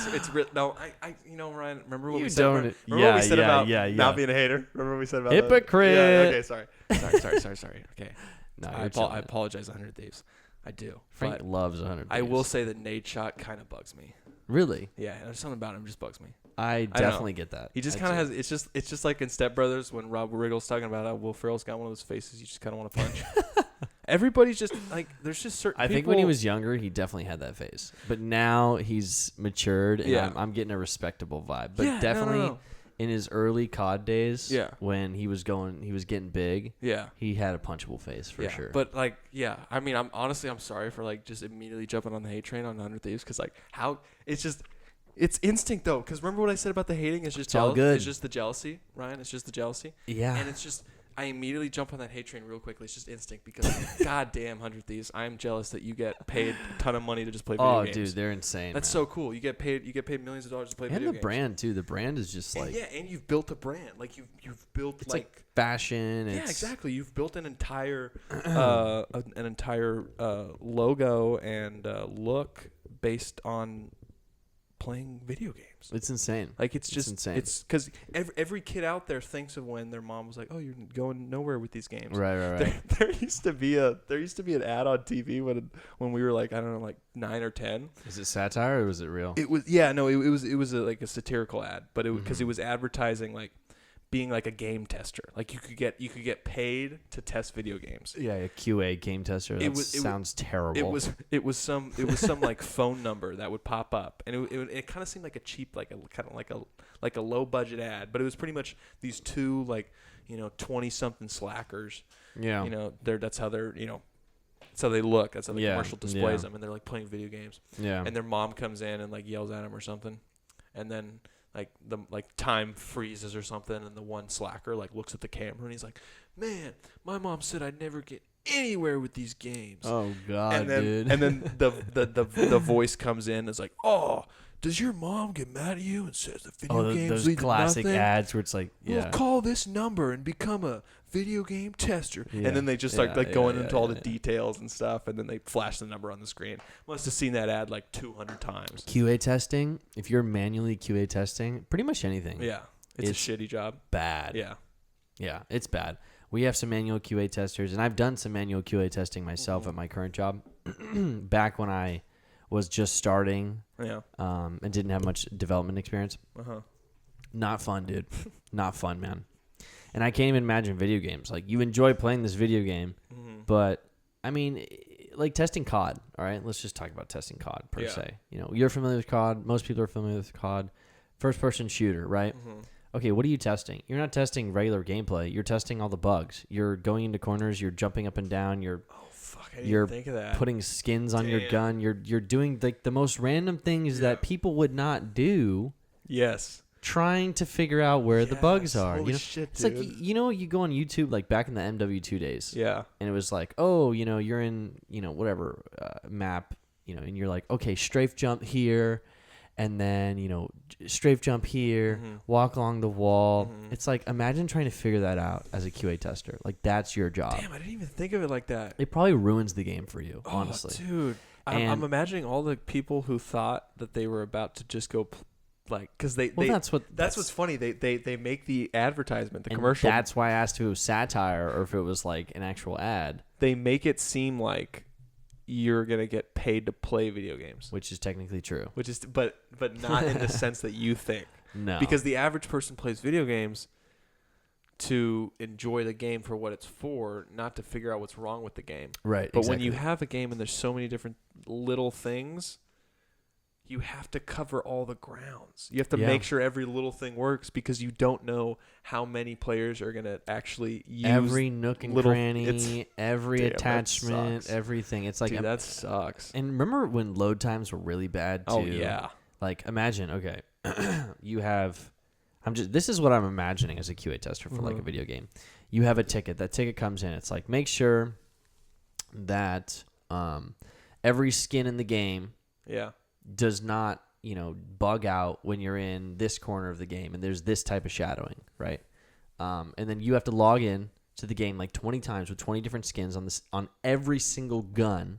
A: Ryan, remember what we said? Remember what we said about not being a hater? Remember what we said about
B: hypocrite?
A: Yeah, okay, sorry. Okay.
B: No,
A: I apologize, 100 Thieves. I do.
B: Frank loves 100 Thieves.
A: I will say that Nate Shot kind of bugs me.
B: Really?
A: Yeah, there's something about him just bugs me.
B: I definitely get that.
A: He just kind of has. It's just like in Step Brothers when Rob Riggle's talking about how Will Ferrell's got one of those faces you just kind of want to punch. Everybody's just like, there's just certain people.
B: I think when he was younger, he definitely had that face. But now he's matured, and I'm getting a respectable vibe. But definitely in his early COD days, when he was getting big, he had a punchable face for sure.
A: But like, I mean, I'm sorry for like just immediately jumping on the hate train on 100 Thieves, because like how it's instinct though. Because remember what I said about the hating is just
B: all good.
A: It's just the jealousy, Ryan. It's just the jealousy.
B: Yeah.
A: And it's just, I immediately jump on that hate train real quickly. It's just instinct because, goddamn, 100 Thieves, I'm jealous that you get paid a ton of money to just play video games.
B: Oh, dude, they're insane.
A: That's so cool. You get paid millions of dollars to play video games.
B: And the brand too. The brand is just like,
A: and you've built a brand. Like you've built
B: it's like fashion.
A: Yeah, exactly. You've built an entire logo and look based on playing video games.
B: It's insane.
A: Like it's insane. It's because every kid out there thinks of when their mom was like, "Oh, you're going nowhere with these games."
B: Right.
A: There used to be an ad on TV when we were like, I don't know, like 9 or 10.
B: Is it satire or was it real?
A: It was it was like a satirical ad, but because it was advertising like being like a game tester. Like you could get paid to test video games.
B: Yeah, a QA game tester. That sounds terrible.
A: It was some like phone number that would pop up, and it kind of seemed like a cheap, like a low budget ad, but it was pretty much these two 20-something slackers.
B: Yeah.
A: That's how they're that's how they look. That's how the commercial displays them, and they're like playing video games.
B: Yeah.
A: And their mom comes in and like yells at them or something, and then like time freezes or something, and the one slacker like looks at the camera and he's like, "Man, my mom said I'd never get anywhere with these games."
B: Oh God,
A: dude. And then the voice comes in and is like, "Oh, does your mom get mad at you and says the video games lead to
B: classic
A: nothing?
B: ads where it's like,
A: Well, call this number and become a video game tester." Yeah. And then they just start going into all the details and stuff, and then they flash the number on the screen. Must have seen that ad like 200 times.
B: QA testing, if you're manually QA testing, pretty much anything.
A: Yeah. It's a shitty job.
B: Bad.
A: Yeah.
B: Yeah, it's bad. We have some manual QA testers, and I've done some manual QA testing myself at my current job. Back when I was just starting and didn't have much development experience. Not fun, dude. Not fun, man. And I can't even imagine video games. Like, you enjoy playing this video game, but, I mean, like testing COD, all right? Let's just talk about testing COD per se. You're familiar with COD. Most people are familiar with COD. First-person shooter, right? Okay, what are you testing? You're not testing regular gameplay. You're testing all the bugs. You're going into corners. You're jumping up and down. You're
A: think of that.
B: Putting skins on your gun. You're doing like the most random things that people would not do.
A: Yes.
B: Trying to figure out where the bugs are.
A: Holy shit,
B: it's
A: dude.
B: like you go on YouTube like back in the MW2 days.
A: Yeah.
B: And it was like, oh, you're in whatever map, and you're like, okay, strafe jump here. And then, strafe jump here, walk along the wall. It's like, imagine trying to figure that out as a QA tester. Like, that's your job.
A: Damn, I didn't even think of it like that.
B: It probably ruins the game for you, honestly.
A: Dude. I'm imagining all the people who thought that they were about to just go, because that's what's funny. They make the advertisement, the commercial.
B: That's why I asked if it was satire or if it was like an actual ad.
A: They make it seem like you're gonna get paid to play video games,
B: which is technically true.
A: But not in the sense that you think.
B: No,
A: because the average person plays video games to enjoy the game for what it's for, not to figure out what's wrong with the game.
B: Right.
A: But when you have a game and there's so many different little things, you have to cover all the grounds. You have to make sure every little thing works, because you don't know how many players are going to actually use
B: every nook and cranny, every attachment, everything. It's like,
A: dude, that sucks.
B: And remember when load times were really bad too?
A: Oh yeah.
B: Like, imagine, okay, this is what I'm imagining as a QA tester for like a video game. You have a ticket. That ticket comes in. It's like, make sure that every skin in the game does not, bug out when you're in this corner of the game and there's this type of shadowing, right? And then you have to log in to the game like 20 times with 20 different skins on every single gun.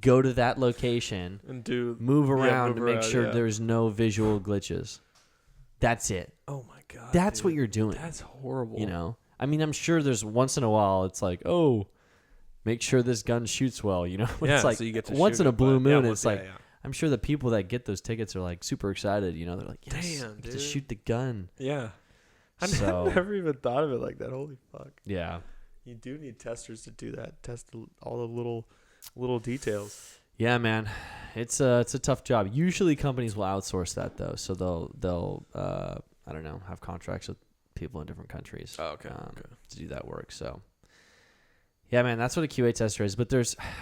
B: Go to that location and move around to make sure there's no visual glitches. That's it.
A: Oh my God.
B: That's what you're doing.
A: That's horrible.
B: I mean, I'm sure there's once in a while it's like, oh, make sure this gun shoots well, It's like, so you get to once in a blue moon, it's like, I'm sure the people that get those tickets are like super excited, They're like, yes,
A: damn, dude,
B: to shoot the gun.
A: Yeah. I never even thought of it like that. Holy fuck.
B: Yeah.
A: You do need testers to do that. Test all the little details.
B: Yeah, man. It's a tough job. Usually companies will outsource that though. So they'll I don't know, have contracts with people in different countries.
A: Oh, okay.
B: To do that work. So yeah, man, that's what a QA tester is. But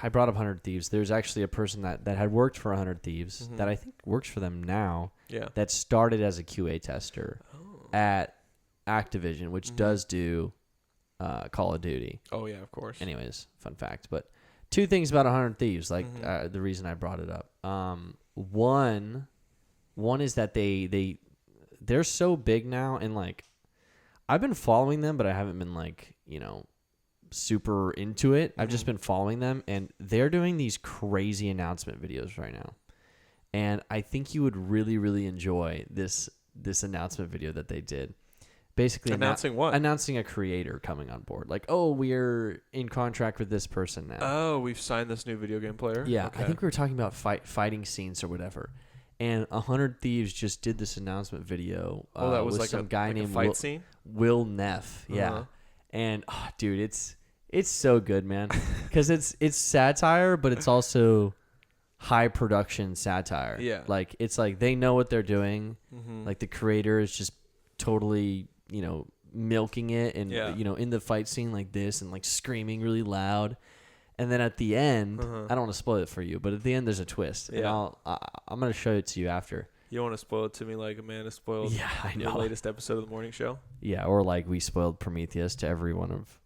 B: I brought up 100 Thieves. There's actually a person that had worked for 100 Thieves that I think works for them now.
A: Yeah.
B: That started as a QA tester at Activision, which does do Call of Duty.
A: Oh yeah, of course.
B: Anyways, fun fact. But two things about 100 Thieves, like the reason I brought it up. One is that they're so big now, and like I've been following them, but I haven't been like super into it. I've just been following them, and they're doing these crazy announcement videos right now. And I think you would really, really enjoy this announcement video that they did. Basically
A: announcing what?
B: Announcing a creator coming on board. Like, oh, we're in contract with this person now.
A: Oh, we've signed this new video game player?
B: Yeah, okay. I think we were talking about fighting scenes or whatever. And 100 Thieves just did this announcement video.
A: That was
B: with
A: like
B: some guy
A: like
B: named
A: a fight scene?
B: Will Neff. Yeah. And dude, it's so good, man. Because it's satire, but it's also high production satire.
A: Yeah.
B: Like it's like they know what they're doing. Like the creator is just totally, milking it and in the fight scene like this and like screaming really loud. And then at the end, I don't want to spoil it for you, but at the end there's a twist. And I'm going to show it to you after.
A: You don't want to spoil it to me like Amanda spoiled the latest episode of the morning show? Yeah,
B: or like we spoiled Prometheus to every one of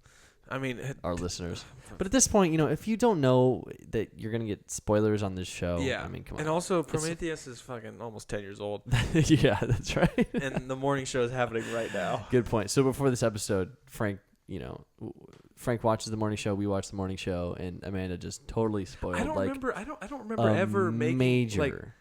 B: our listeners. But at this point, if you don't know that you're going to get spoilers on this show, I mean, come on.
A: And also, Prometheus is fucking almost 10 years old.
B: Yeah, that's right.
A: And the morning show is happening right now.
B: Good point. So before this episode, Frank watches the morning show, we watch the morning show, and Amanda just totally spoiled.
A: I don't remember ever making
B: major.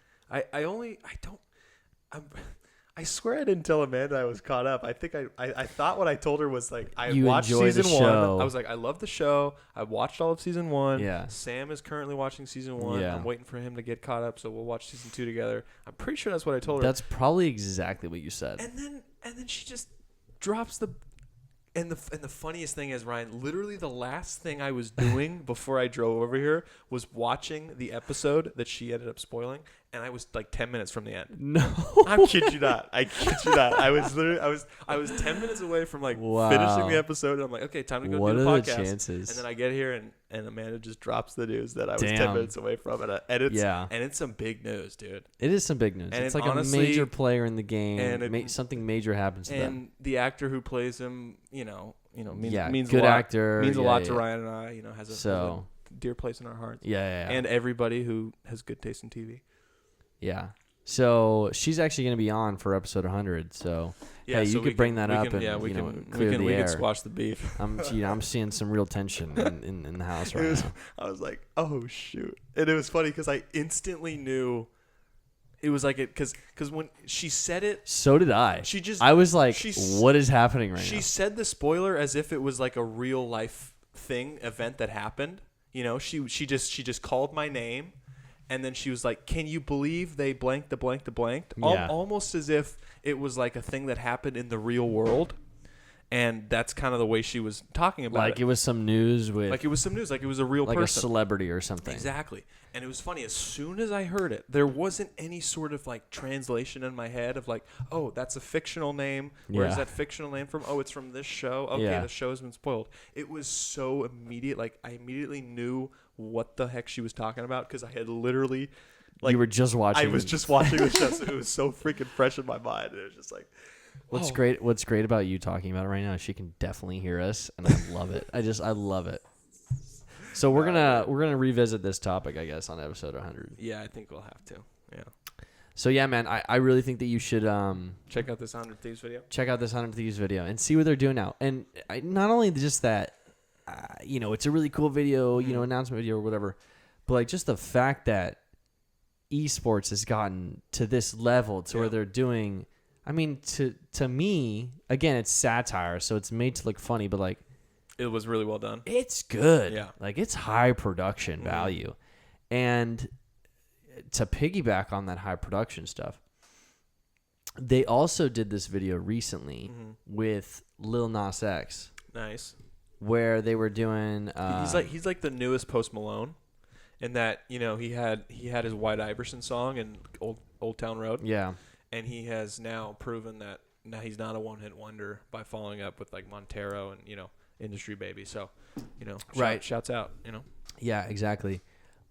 A: I swear I didn't tell Amanda I was caught up. I think I thought what I told her was like I
B: you
A: watched
B: season
A: one. I was like, I love the show. I watched all of season 1.
B: Yeah.
A: Sam is currently watching season 1.
B: Yeah.
A: I'm waiting for him to get caught up, so we'll watch season 2 together. I'm pretty sure that's what I told her.
B: That's probably exactly what you said.
A: And then she just drops the. And the funniest thing is, Ryan, literally the last thing I was doing before I drove over here was watching the episode that she ended up spoiling, and I was like 10 minutes from the end.
B: No.
A: I kid you not. I was literally I was 10 minutes away from finishing the episode, and I'm like, okay, time to go do the podcast.
B: What are the chances?
A: And then I get here and Amanda just drops the news that I was 10 minutes away from it. And it's some big news, dude.
B: It is some big news.
A: And
B: it's like honestly, a major player in the game, and something major happens to them.
A: And the actor who plays him, means
B: good
A: a lot,
B: actor.
A: Means a lot to Ryan and I. Has a dear place in our hearts.
B: Yeah.
A: And everybody who has good taste in TV.
B: Yeah. So she's actually going to be on for episode 100. So you could bring that up and we can
A: squash the beef.
B: I'm seeing some real tension in the house right now.
A: I was like, oh shoot, and it was funny because I instantly knew. It was like because when she said it,
B: so did I. I was like, what is happening right now?
A: She said the spoiler as if it was like a real life event that happened. She just called my name. And then she was like, can you believe they blanked the blanked the blanked?
B: Yeah.
A: Almost as if it was like a thing that happened in the real world. And that's kind of the way she was talking about it.
B: Like it was some news with...
A: Like it was some news. Like it was a real person.
B: Like a celebrity or something.
A: Exactly. And it was funny. As soon as I heard it, there wasn't any sort of like translation in my head of like, oh, that's a fictional name. Where is that fictional name from? Oh, it's from this show. Okay, the show's been spoiled. It was so immediate. Like I immediately knew what the heck she was talking about because I had literally...
B: you were just watching...
A: I was just watching the show. So it was so freaking fresh in my mind. It was just like...
B: What's great about you talking about it right now is she can definitely hear us, and I love it. I love it. So we're gonna revisit this topic, I guess, on episode 100.
A: Yeah, I think we'll have to. Yeah.
B: So yeah, man, I really think that you should
A: check out this 100 Thieves video.
B: Check out this 100 Thieves video and see what they're doing now. And not only just that, it's a really cool video, announcement video or whatever, but like just the fact that esports has gotten to this level to where they're doing. I mean, to me, again, it's satire, so it's made to look funny, but like,
A: it was really well done.
B: It's good.
A: Yeah.
B: Like it's high production value. And to piggyback on that high production stuff, they also did this video recently with Lil Nas X.
A: Nice.
B: Where they were doing
A: he's like the newest Post Malone in that, he had his White Iverson song in Old Town Road.
B: Yeah.
A: And he has now proven that now he's not a one-hit wonder by following up with like Montero and, Industry Baby. So, shouts out,
B: Yeah, exactly.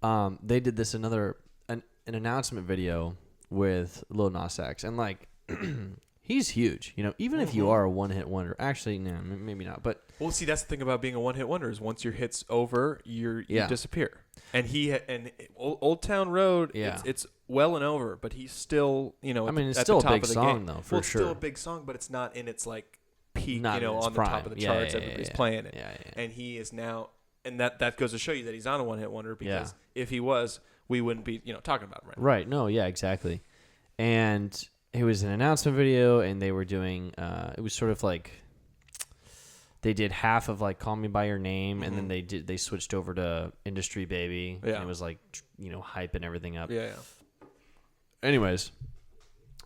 B: They did this an announcement video with Lil Nas X, and like he's huge. Even if you are a one-hit wonder, actually, no, maybe not. But
A: see, that's the thing about being a one-hit wonder is once your hit's over, you disappear. And Old Town Road, it's well and over, but he's still,
B: it's still a big song though, for sure.
A: It's still a big song, but it's not in its like peak, on the top of the charts. Everybody's playing it, and he is now, and that goes to show you that he's not a one-hit wonder because if he was, we wouldn't be, talking about him right now.
B: Right? No, yeah, exactly. And it was an announcement video, and they were doing. It was sort of like they did half of like "Call Me by Your Name," and then they switched over to "Industry Baby."
A: Yeah.
B: And it was like hyping everything up.
A: Yeah.
B: anyways,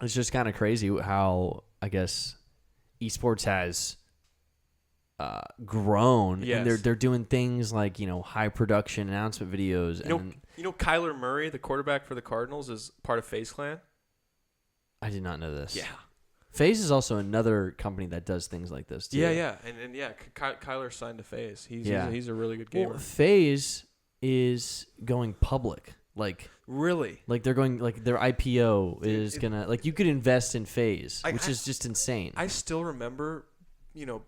B: it's just kind of crazy how I guess esports has grown, and they're doing things like high production announcement videos.
A: Kyler Murray, the quarterback for the Cardinals, is part of FaZe Clan.
B: I did not know this.
A: Yeah.
B: FaZe is also another company that does things like this too.
A: Yeah. And Kyler signed to FaZe. He's a really good gamer.
B: Well, FaZe is going public. Like
A: really?
B: Like they're going their IPO is gonna you could invest in FaZe, which is just insane.
A: I still remember,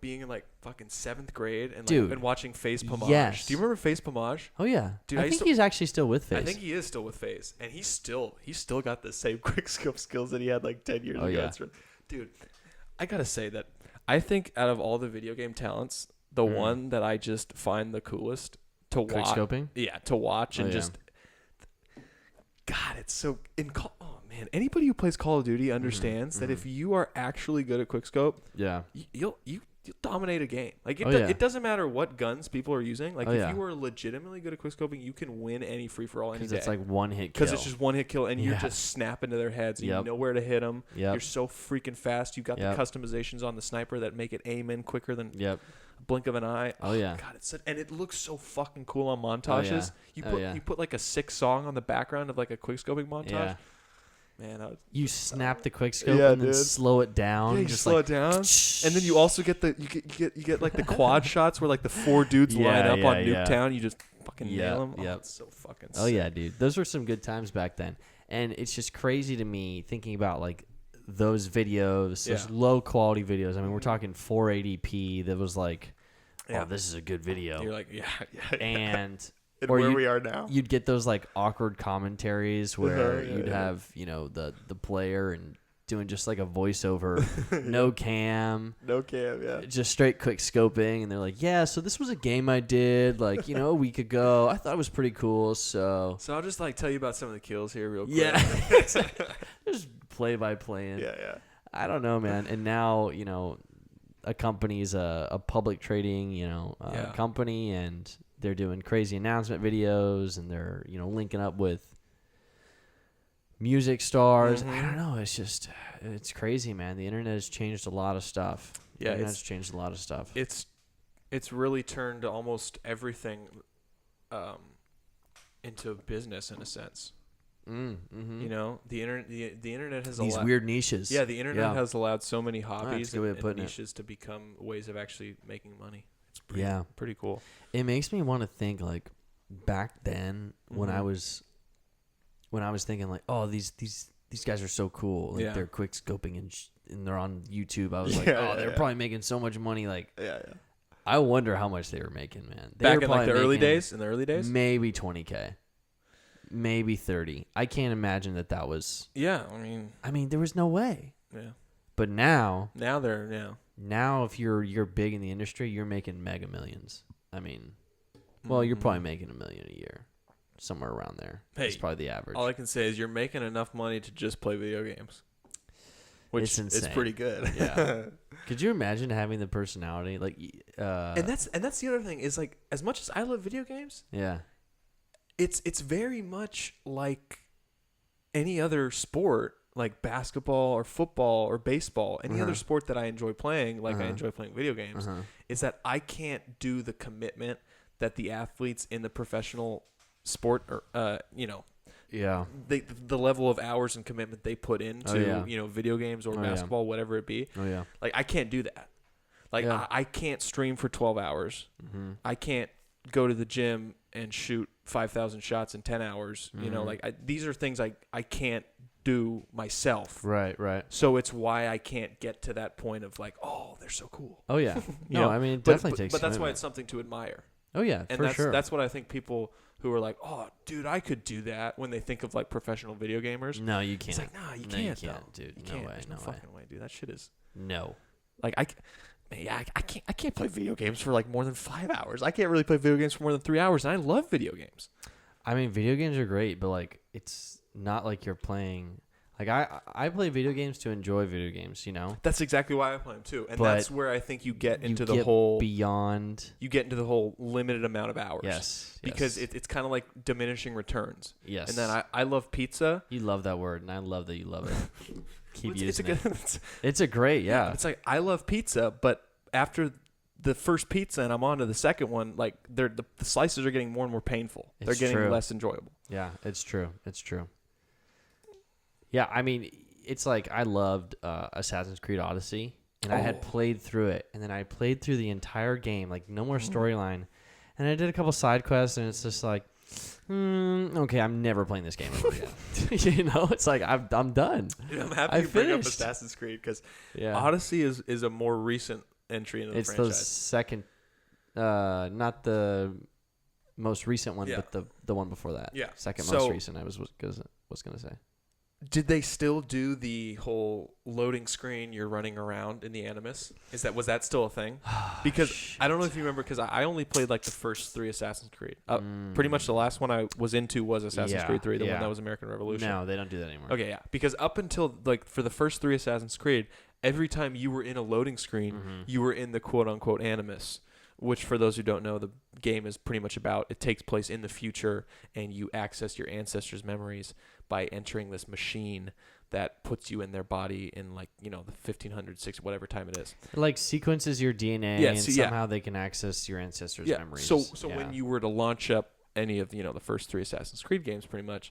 A: being in like fucking 7th grade and watching FaZe Pomage.
B: Yes.
A: Do you remember FaZe Pomage?
B: Oh yeah. Dude, I think he's actually still with FaZe.
A: I think he is still with FaZe, and he's still got the same quick scope skills that he had like 10 years ago. Yeah. Dude, I gotta say that I think out of all the video game talents, the one that I just find the coolest to watch.
B: Quickscoping?
A: Yeah, to watch and just. God, it's so oh man! Anybody who plays Call of Duty understands that if you are actually good at quickscope, you'll dominate a game. Like it doesn't matter what guns people are using. Like if you are legitimately good at quickscoping, you can win any free for all any day.
B: Because it's like one hit kill.
A: Because it's just one hit kill, and you're just snapping to their heads. And you know where to hit them. You're so freaking fast. You got the customizations on the sniper that make it aim in quicker than a blink of an eye.
B: Oh yeah.
A: God, and it looks so fucking cool on montages. You put like a sick song on the background of like a quickscoping montage.
B: Yeah.
A: Man,
B: you snap the quickscope and then slow it down.
A: Yeah, you just slow it down, and then you also get you get like the quad shots where like the 4 dudes line up on Nuketown. You just fucking nail them.
B: Yeah,
A: it's so fucking.
B: Oh yeah, dude, those were some good times back then, and it's just crazy to me thinking about like those videos, those low quality videos. I mean, we're talking 480p. That was like, oh, this is a good video.
A: You're like,
B: and.
A: And where we are now,
B: you'd get those like awkward commentaries where you'd have the player and doing just like a voiceover, no cam, just straight quick scoping, and they're like, so this was a game I did like a week ago. I thought it was pretty cool. So
A: I'll just like tell you about some of the kills here real quick.
B: Just play by playing.
A: Yeah.
B: I don't know, man. And now a company's a public trading company, and they're doing crazy announcement videos, and they're linking up with music stars. I don't know. It's crazy, man. The internet has changed a lot of stuff.
A: It's really turned almost everything into business in a sense. The internet has
B: these weird niches.
A: Yeah, the internet has allowed so many hobbies and niches to become ways of actually making money. It's pretty cool.
B: It makes me want to think like back then when I was thinking like, oh, these guys are so cool. Like they're quick scoping and they're on YouTube. I was like, they're probably making so much money. Like, I wonder how much they were making, man.
A: Back in like the early days?
B: Maybe 20K. Maybe 30. I can't imagine that was.
A: Yeah,
B: I mean, there was no way.
A: Yeah.
B: But now
A: they're
B: Now, if you're big in the industry, you're making mega millions. I mean, well, you're probably making $1 million a year, somewhere around there. That's probably the average.
A: All I can say is you're making enough money to just play video games, which is pretty good.
B: Yeah. Could you imagine having the personality like?
A: And that's the other thing is like, as much as I love video games, it's very much like any other sport. Like basketball or football or baseball, any other sport that I enjoy playing, like I enjoy playing video games, is that I can't do the commitment that the athletes in the professional sport or the level of hours and commitment they put into video games or basketball, whatever it be. Like I can't do that. Like I can't stream for 12 hours. I can't go to the gym and shoot 5,000 shots in 10 hours. These are things I can't do myself.
B: Right.
A: So it's why I can't get to that point of like, oh, they're so cool.
B: Oh yeah. I mean, it definitely takes.
A: But that's why it's something to admire.
B: Oh yeah,
A: and that's what I think people who are like, oh, dude, I could do that when they think of like professional video gamers.
B: No, you can't.
A: It's like, no, you can't,
B: dude.
A: You
B: no
A: can't.
B: way.
A: There's no fucking way, dude. That shit is like I can't play video games for like more than 5 hours. I can't really play video games for more than 3 hours, and I love video games.
B: I mean, video games are great, but like it's not like you're playing. Like I play video games to enjoy video games, you know.
A: That's exactly why I play them too, and that's where I think you get into the whole limited amount of hours.
B: Yes,
A: because it's kind of like diminishing returns.
B: Yes,
A: and then I love pizza.
B: You love that word, and I love that you love it. Keep using
A: it.
B: It's a great, yeah.
A: It's like I love pizza, but after the first pizza and I'm on to the second one, like the slices are getting more and more painful. They're getting less enjoyable.
B: Yeah, it's true. It's true. Yeah, I mean, it's like I loved Assassin's Creed Odyssey, and I had played through it, and then I played through the entire game, like no more storyline, and I did a couple side quests, and it's just like, okay, I'm never playing this game ever again. You know, it's like I'm done.
A: Dude, I'm happy you bring up Assassin's Creed because Odyssey is a more recent entry into the franchise.
B: It's the second, not the most recent one, but the one before that.
A: Yeah,
B: second most recent. I was gonna say.
A: Did they still do the whole loading screen? You're running around in the Animus. Was that still a thing? Because I don't know if you remember. Because I only played like the first 3 Assassin's Creed. Pretty much the last one I was into was Assassin's Creed 3, the one that was American Revolution.
B: No, they don't do that anymore.
A: Okay, yeah. Because up until like for the first 3 Assassin's Creed, every time you were in a loading screen, you were in the quote unquote Animus. Which, for those who don't know, the game is pretty much about. It takes place in the future, and you access your ancestors' memories by entering this machine that puts you in their body in, like, you know, the 1500s, whatever time it is.
B: It, like, sequences your DNA, and somehow they can access your ancestors' memories.
A: So when you were to launch up any of, you know, the first 3 Assassin's Creed games, pretty much,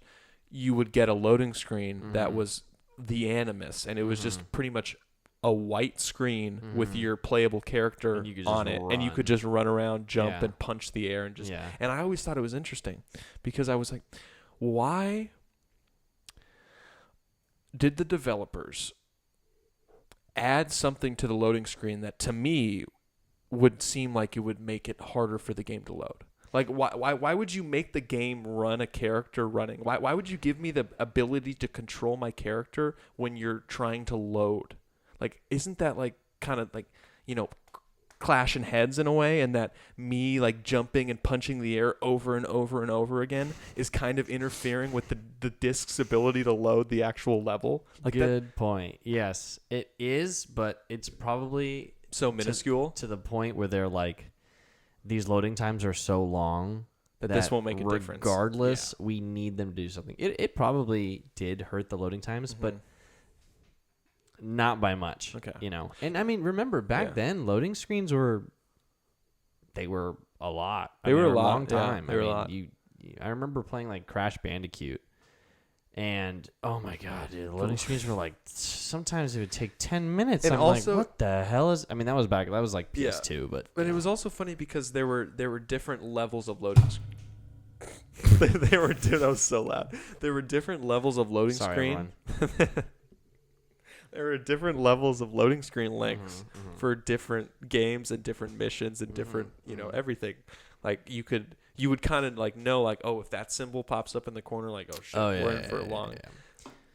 A: you would get a loading screen that was the Animus, and it was just pretty much a white screen with your playable character on it, and you could just run around, jump, and punch the air, and just. And I always thought it was interesting because I was like, why did the developers add something to the loading screen that to me would seem like it would make it harder for the game to load? Like, why would you make the game run a character running? Why would you give me the ability to control my character when you're trying to load? Like, isn't that, like, kind of, like, you know, clashing heads in a way, and that me, like, jumping and punching the air over and over and over again is kind of interfering with the disc's ability to load the actual level? Like,
B: good point. Yes, it is, but it's probably
A: so minuscule
B: to the point where they're like, these loading times are so long that
A: this won't make a difference.
B: Regardless, we need them to do something. It probably did hurt the loading times, but not by much. Okay. You know, and I mean, remember back then, loading screens were a lot.
A: They were a
B: long time.
A: They were a lot.
B: I remember playing like Crash Bandicoot, and oh my god, dude, the loading screens were like sometimes it would take 10 minutes. And I'm also, like, what the hell is? I mean, that was like PS2, but
A: it was also funny because there were different levels of loading. That was so loud. There were different levels of loading screen. There were different levels of loading screen lengths for different games and different missions and different, you know, everything. Like you would kind of like know, like, oh, if that symbol pops up in the corner, like, oh shit, we're in for a long.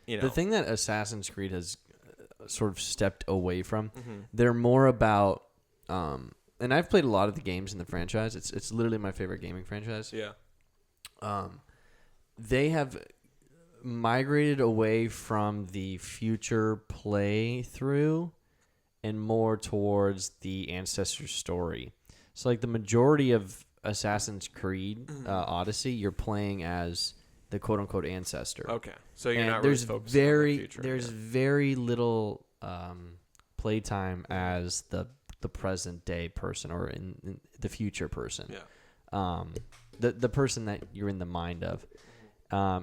A: You know,
B: the thing that Assassin's Creed has sort of stepped away from, they're more about, and I've played a lot of the games in the franchise. It's literally my favorite gaming franchise.
A: Yeah.
B: They have migrated away from the future playthrough and more towards the ancestor story. So, like, the majority of Assassin's Creed Odyssey, you're playing as the quote-unquote ancestor.
A: Okay. So you're not really focusing on the future.
B: There's very little playtime as the present-day person or in the future person.
A: Yeah.
B: The person that you're in the mind of.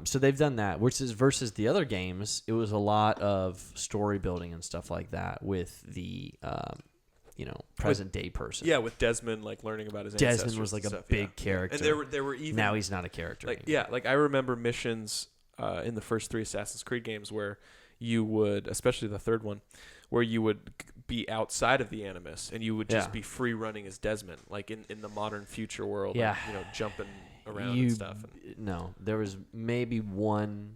B: So they've done that, which is versus the other games. It was a lot of story building and stuff like that with the, present day person.
A: Yeah, with Desmond, like, learning about his ancestors.
B: Desmond was like a big character,
A: and there were even
B: now he's not a character.
A: Like anymore. Like I remember missions in the first 3 Assassin's Creed games where you would, especially the third one, where you would be outside of the Animus and you would just be free running as Desmond, like in the modern future world.
B: Yeah,
A: and, jumping around and stuff.
B: No, there was maybe one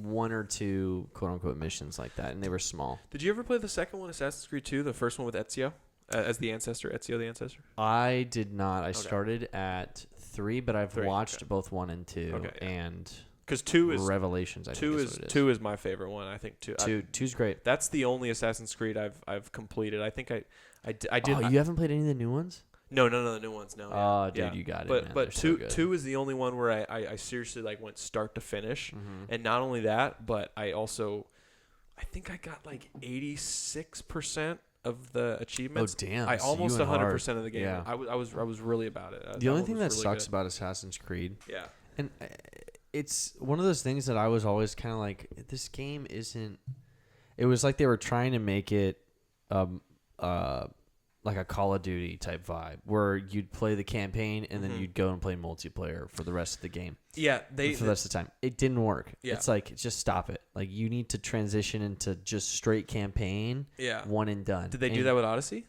B: or two quote unquote missions like that, and they were small.
A: Did you ever play the second one, Assassin's Creed 2, the first one with Ezio as the ancestor? Ezio the ancestor?
B: I did not. I started at 3, but I've watched both 1 and 2, and
A: Because 2 is
B: Revelations. I think is what it is.
A: 2 is my favorite one. I think 2.
B: 2's great.
A: That's the only Assassin's Creed I've completed. I think I did.
B: Oh, you haven't played any of the new ones?
A: No, none of the new ones. No.
B: Oh, dude, you got it.
A: But 2 is the only one where I seriously like went start to finish, and not only that, but I think I got like 86% of the achievements.
B: Oh damn!
A: I almost 100% of the game.
B: Yeah.
A: I was really about it.
B: The only thing that really sucks about Assassin's Creed, and it's one of those things that I was always kind of like, this game isn't. It was like they were trying to make it, like a Call of Duty type vibe, where you'd play the campaign and then you'd go and play multiplayer for the rest of the game.
A: Yeah,
B: for the rest of the time, it didn't work.
A: Yeah.
B: It's like, just stop it. Like, you need to transition into just straight campaign.
A: Yeah,
B: one and done.
A: Did they do that with Odyssey?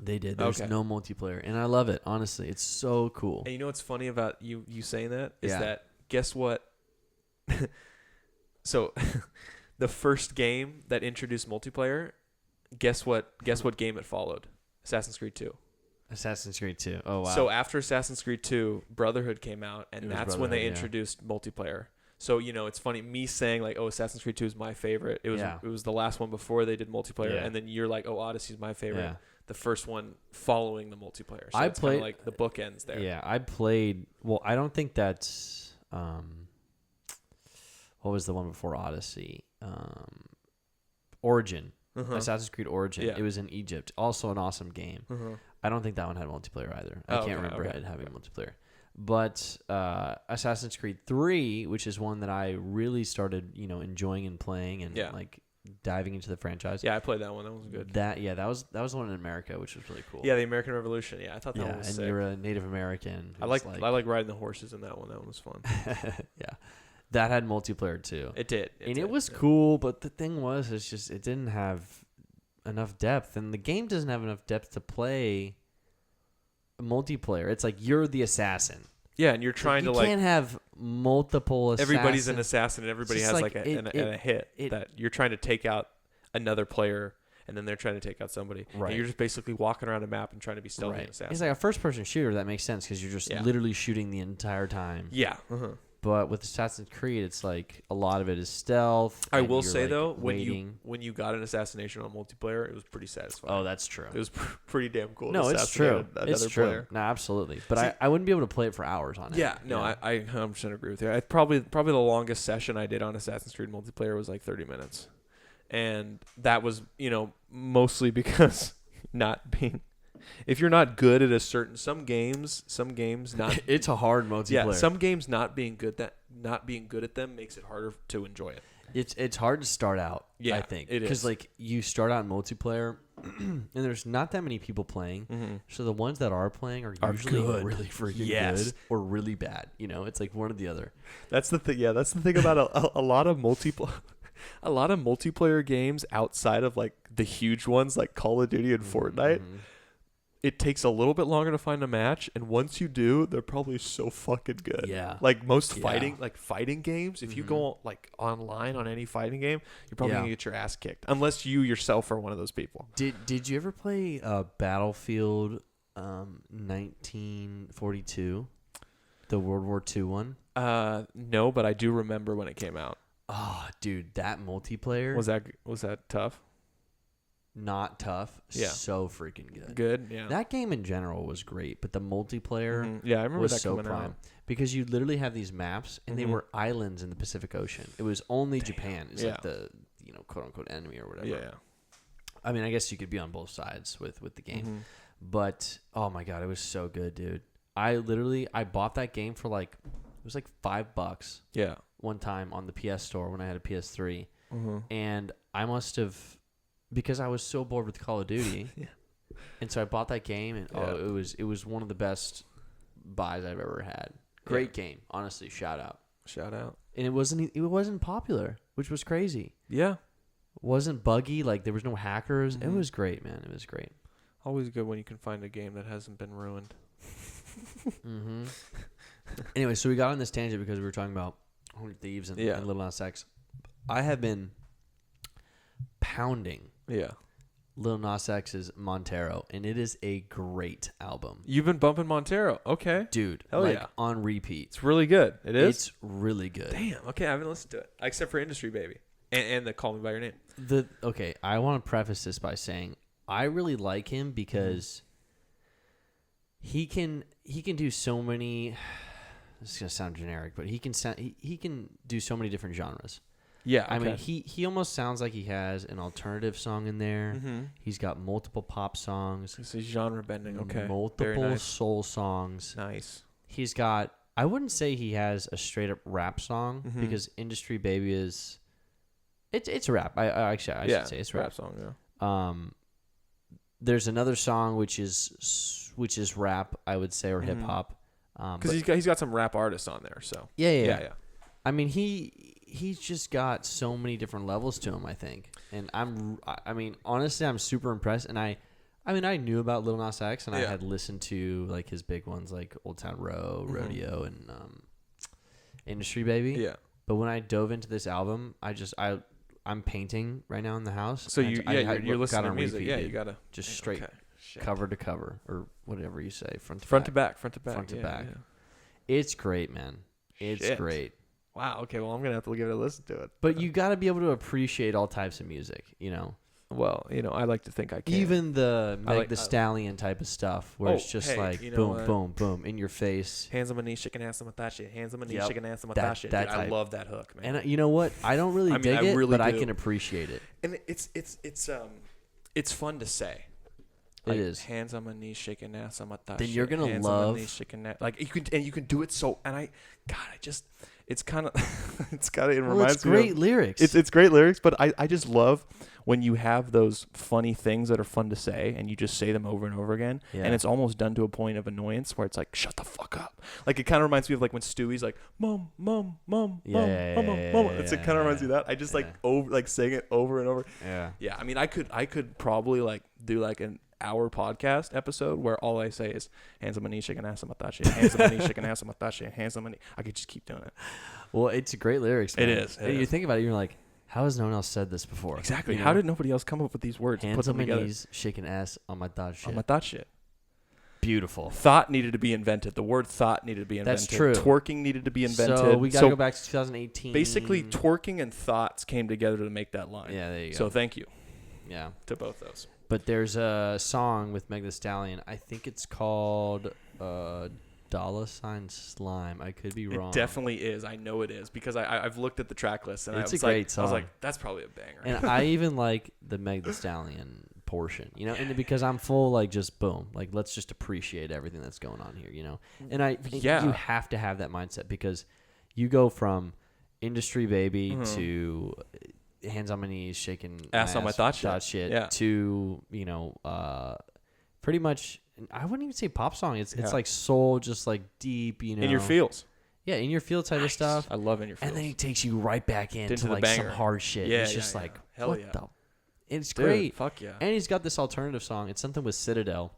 B: They did. There's no multiplayer, and I love it. Honestly, it's so cool.
A: And you know what's funny about you saying that is that, guess what? So, the first game that introduced multiplayer, guess what game it followed? Assassin's Creed 2.
B: Assassin's Creed 2. Oh, wow.
A: So after Assassin's Creed 2, Brotherhood came out, and that's when they introduced multiplayer. So, it's funny, me saying, like, oh, Assassin's Creed 2 is my favorite. It was the last one before they did multiplayer, and then you're like, oh, Odyssey is my favorite. Yeah. The first one following the multiplayer. So it's kind of like the bookends there. Yeah,
B: I played... Well, I don't think that's... what was the one before Odyssey? Origin. Assassin's Creed Origin. Yeah. It was in Egypt. Also an awesome game. I don't think that one had multiplayer either. I can't remember it having multiplayer. But Assassin's Creed 3, which is one that I really started, enjoying and playing and like diving into the franchise.
A: Yeah, I played that one. That was good.
B: That was the one in America, which was really cool.
A: Yeah, the American Revolution. Yeah, I thought that one was sick.
B: And you're a Native American.
A: I like riding the horses in that one. That one was fun.
B: Yeah. That had multiplayer too.
A: It did.
B: It was cool, but the thing was, it's just, it didn't have enough depth, and the game doesn't have enough depth to play multiplayer. It's like you're the assassin.
A: Yeah, and you're trying to
B: you can't have multiple assassins.
A: Everybody's an assassin, and everybody has like a hit that you're trying to take out another player, and then they're trying to take out somebody. Right. And you're just basically walking around a map and trying to be stealthy and assassin.
B: It's like a first-person shooter. That makes sense because you're just literally shooting the entire time.
A: Yeah.
B: But with Assassin's Creed, it's like a lot of it is stealth.
A: I will say, though, when you got an assassination on multiplayer, it was pretty satisfying.
B: Oh, that's true.
A: It was pretty damn cool.
B: No,
A: to
B: it's true.
A: It's true.
B: Player. No, absolutely. But I wouldn't be able to play it for hours on it.
A: Yeah, no, I 100% agree with you. Probably the longest session I did on Assassin's Creed multiplayer was like 30 minutes. And that was, mostly because not being... If you're not good at some games not
B: it's a hard multiplayer.
A: Yeah, some games not being good at them makes it harder to enjoy it.
B: It's hard to start out, I think.
A: It is.
B: Because like you start out in multiplayer and there's not that many people playing. So the ones that are playing are usually good. Really freaking good or really bad. It's like one or the other.
A: That's the thing. Yeah, that's the thing about a lot of multiplayer. A lot of multiplayer games outside of like the huge ones like Call of Duty and Fortnite. It takes a little bit longer to find a match, and once you do, they're probably so fucking good.
B: Yeah.
A: Like most fighting games, if you go like online on any fighting game, you're probably gonna get your ass kicked, unless you yourself are one of those people.
B: Did you ever play Battlefield 1942, the World War II one?
A: No, but I do remember when it came out.
B: Oh, dude, that multiplayer
A: was that tough?
B: Not tough.
A: Yeah.
B: So freaking good.
A: Good, yeah.
B: That game in general was great, but the multiplayer
A: I remember
B: was
A: that
B: so
A: coming
B: prime.
A: out.
B: Because you literally have these maps, and they were islands in the Pacific Ocean. It was only Japan. It's like the, quote-unquote enemy or whatever.
A: Yeah.
B: I mean, I guess you could be on both sides with the game. But, oh my God, it was so good, dude. I bought that game for like, it was like $5.
A: Yeah.
B: One time on the PS Store when I had a PS3. And I must have... Because I was so bored with Call of Duty, and so I bought that game, and it was one of the best buys I've ever had. Great game, honestly. Shout out. And it wasn't popular, which was crazy.
A: Yeah,
B: it wasn't buggy. Like there was no hackers. It was great, man. It was great.
A: Always good when you can find a game that hasn't been ruined.
B: Anyway, so we got on this tangent because we were talking about Hundred Thieves and Lil Nas X. I have been pounding Lil Nas X's Montero, and it is a great album.
A: You've been bumping Montero. Okay.
B: Dude, on repeat.
A: It's really good. It is?
B: It's really good.
A: Damn. Okay, I haven't listened to it. Except for Industry Baby. And the Call Me By Your Name.
B: Okay, I want to preface this by saying I really like him because he can do so many. This is gonna sound generic, but he can do so many different genres.
A: Yeah, okay.
B: I mean, he almost sounds like he has an alternative song in there. Mm-hmm. He's got multiple pop songs.
A: This is genre bending. Okay,
B: multiple soul songs.
A: Nice.
B: He's got. I wouldn't say he has a straight up rap song because Industry Baby is. It's rap. I should say it's rap
A: song. Yeah.
B: There's another song which is rap. I would say or hip hop.
A: Because he's got some rap artists on there. So
B: yeah. I mean he's just got so many different levels to him, I think. And honestly, I'm super impressed. And I knew about Lil Nas X, and I had listened to like his big ones like Old Town Road, Rodeo, and Industry Baby.
A: Yeah.
B: But when I dove into this album, I'm painting right now in the house.
A: So you're listening to music. Yeah, you gotta
B: just straight cover to cover or whatever you say, front to back. Yeah. It's great, man. It's great.
A: Wow. Okay. Well, I'm gonna have to give it a listen to it.
B: But you got to be able to appreciate all types of music, you know.
A: Well, I like to think I can.
B: Even the the Stallion type of stuff, where it's just boom, boom, boom, in your face.
A: Hands on my knees, shaking ass on my shit. Hands on my knees, shaking ass on my shit. I love that hook, man.
B: And you know what? I don't really dig it, but I can appreciate it.
A: And it's fun to say.
B: It is.
A: Hands on my knees, shaking ass on my shit.
B: Then you're gonna
A: hands
B: love.
A: On my knees, shaking ass. Like you can do it so. And it's kind of it reminds me.
B: It's great lyrics.
A: It's great lyrics, but I just love when you have those funny things that are fun to say and you just say them over and over again, and it's almost done to a point of annoyance where it's like, shut the fuck up. Like it kind of reminds me of like when Stewie's like, mom, mom, mom, mom, mom. It kind of reminds me of that. I just saying it over and over. Yeah. I mean, I could probably like do like an hour podcast episode where all I say is hands on my knees, shaking ass on my shit. Hands on my knees, shaking ass on my shit. Hands on my knees. I could just keep doing it.
B: Well, it's great lyrics, man.
A: It is.
B: You think about it, you're like, how has no one else said this before?
A: Exactly. How did nobody else come up with these words?
B: Hands on my knees, shaking ass on my shit.
A: On my shit.
B: Beautiful.
A: Thought needed to be invented. The word thought needed to be invented.
B: That's true.
A: Twerking needed to be invented.
B: So we got to go back to 2018.
A: Basically, twerking and thoughts came together to make that line.
B: Yeah, there you go.
A: So thank you.
B: Yeah.
A: To both those.
B: But there's a song with Meg Thee Stallion. I think it's called Dollar Sign Slime. I could be wrong.
A: It definitely is. I know it is because I've looked at the track list and
B: it's a great song.
A: I was like, that's probably a banger.
B: And I even like the Meg Thee Stallion portion, and because I'm full like just boom, like let's just appreciate everything that's going on here, And you have to have that mindset because you go from Industry Baby to hands on my knees, shaking
A: ass on my shit
B: to pretty much. I wouldn't even say pop song. It's like soul, just like deep,
A: in your feels.
B: Yeah, in your field type of stuff.
A: I love in your feels.
B: And then it takes you right back into like some hard shit.
A: Yeah,
B: it's just like
A: hell
B: what
A: yeah.
B: the. It's great.
A: Dude, fuck yeah.
B: And he's got this alternative song. It's something with Citadel.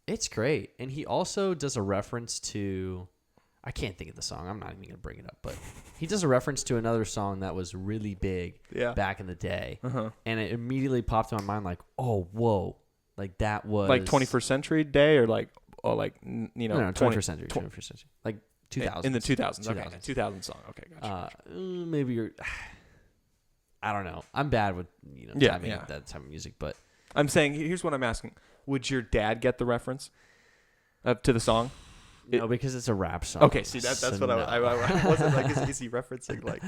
B: It's great, and he also does a reference to. I can't think of the song. I'm not even gonna bring it up, but he does a reference to another song that was really big back in the day, and it immediately popped in my mind like, oh, whoa, like that was
A: like 21st century day or like
B: no 21st century, like 2000s
A: in the 2000s. Okay, 2000 song. Okay, gotcha.
B: Maybe you're. I don't know. I'm bad with timing that type of music, but
A: I'm saying here's what I'm asking: would your dad get the reference to the song?
B: No, because it's a rap song.
A: Okay, see that's what I wasn't like. Is he referencing like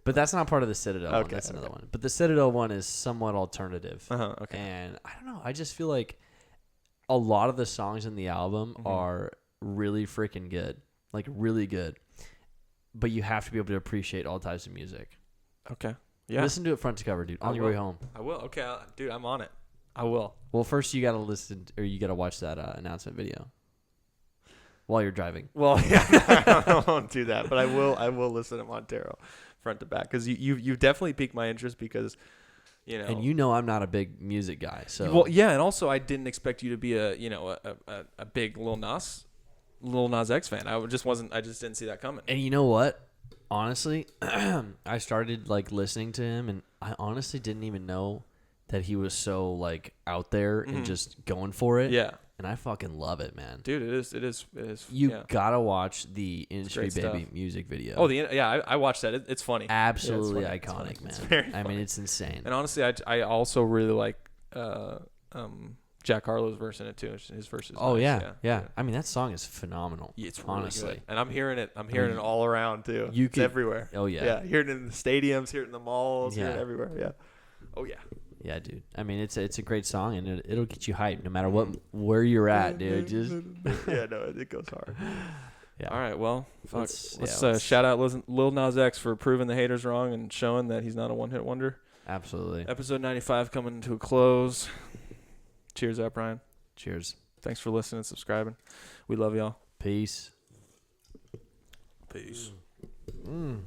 B: But that's not part of the Citadel one. That's another one. But the Citadel one is somewhat alternative.
A: Okay.
B: And I don't know. I just feel like a lot of the songs in the album are really freaking good, like really good. But you have to be able to appreciate all types of music.
A: Okay. Yeah.
B: Listen to it front to cover, dude. On your way home.
A: I will. Okay, dude. I'm on it. I will.
B: Well, first you gotta you gotta watch that announcement video. While you're driving.
A: Well, yeah, I won't do that, but I will listen to Montero front to back because you've definitely piqued my interest because,
B: And I'm not a big music guy, so.
A: Well, yeah, and also I didn't expect you to be a big Lil Nas X fan. I just didn't see that coming.
B: And you know what? honestly, I started like listening to him, and I honestly didn't even know that he was so like out there and just going for it.
A: Yeah.
B: And I fucking love it, man.
A: Dude, it is.
B: You gotta watch the Industry Baby music video.
A: Oh, I watched that. It's funny.
B: Absolutely iconic, man. I mean, it's insane.
A: And honestly, I also really like Jack Harlow's verse in it too. His verse is nice.
B: Yeah. I mean, that song is phenomenal.
A: It's really
B: honestly
A: good. And I'm hearing it all around too. It's everywhere.
B: Oh yeah.
A: Yeah, hear it in the stadiums, hear it in the malls, hear it everywhere. Yeah. Oh yeah.
B: Yeah, dude. I mean, it's a great song, and it'll get you hyped no matter where you're at, dude. Just
A: it goes hard.
B: Yeah.
A: All right. Well, let's shout out Lil Nas X for proving the haters wrong and showing that he's not a one-hit wonder.
B: Absolutely.
A: Episode 95 coming to a close. Cheers up, Ryan.
B: Cheers.
A: Thanks for listening and subscribing. We love y'all.
B: Peace.
A: Peace.
B: Mm.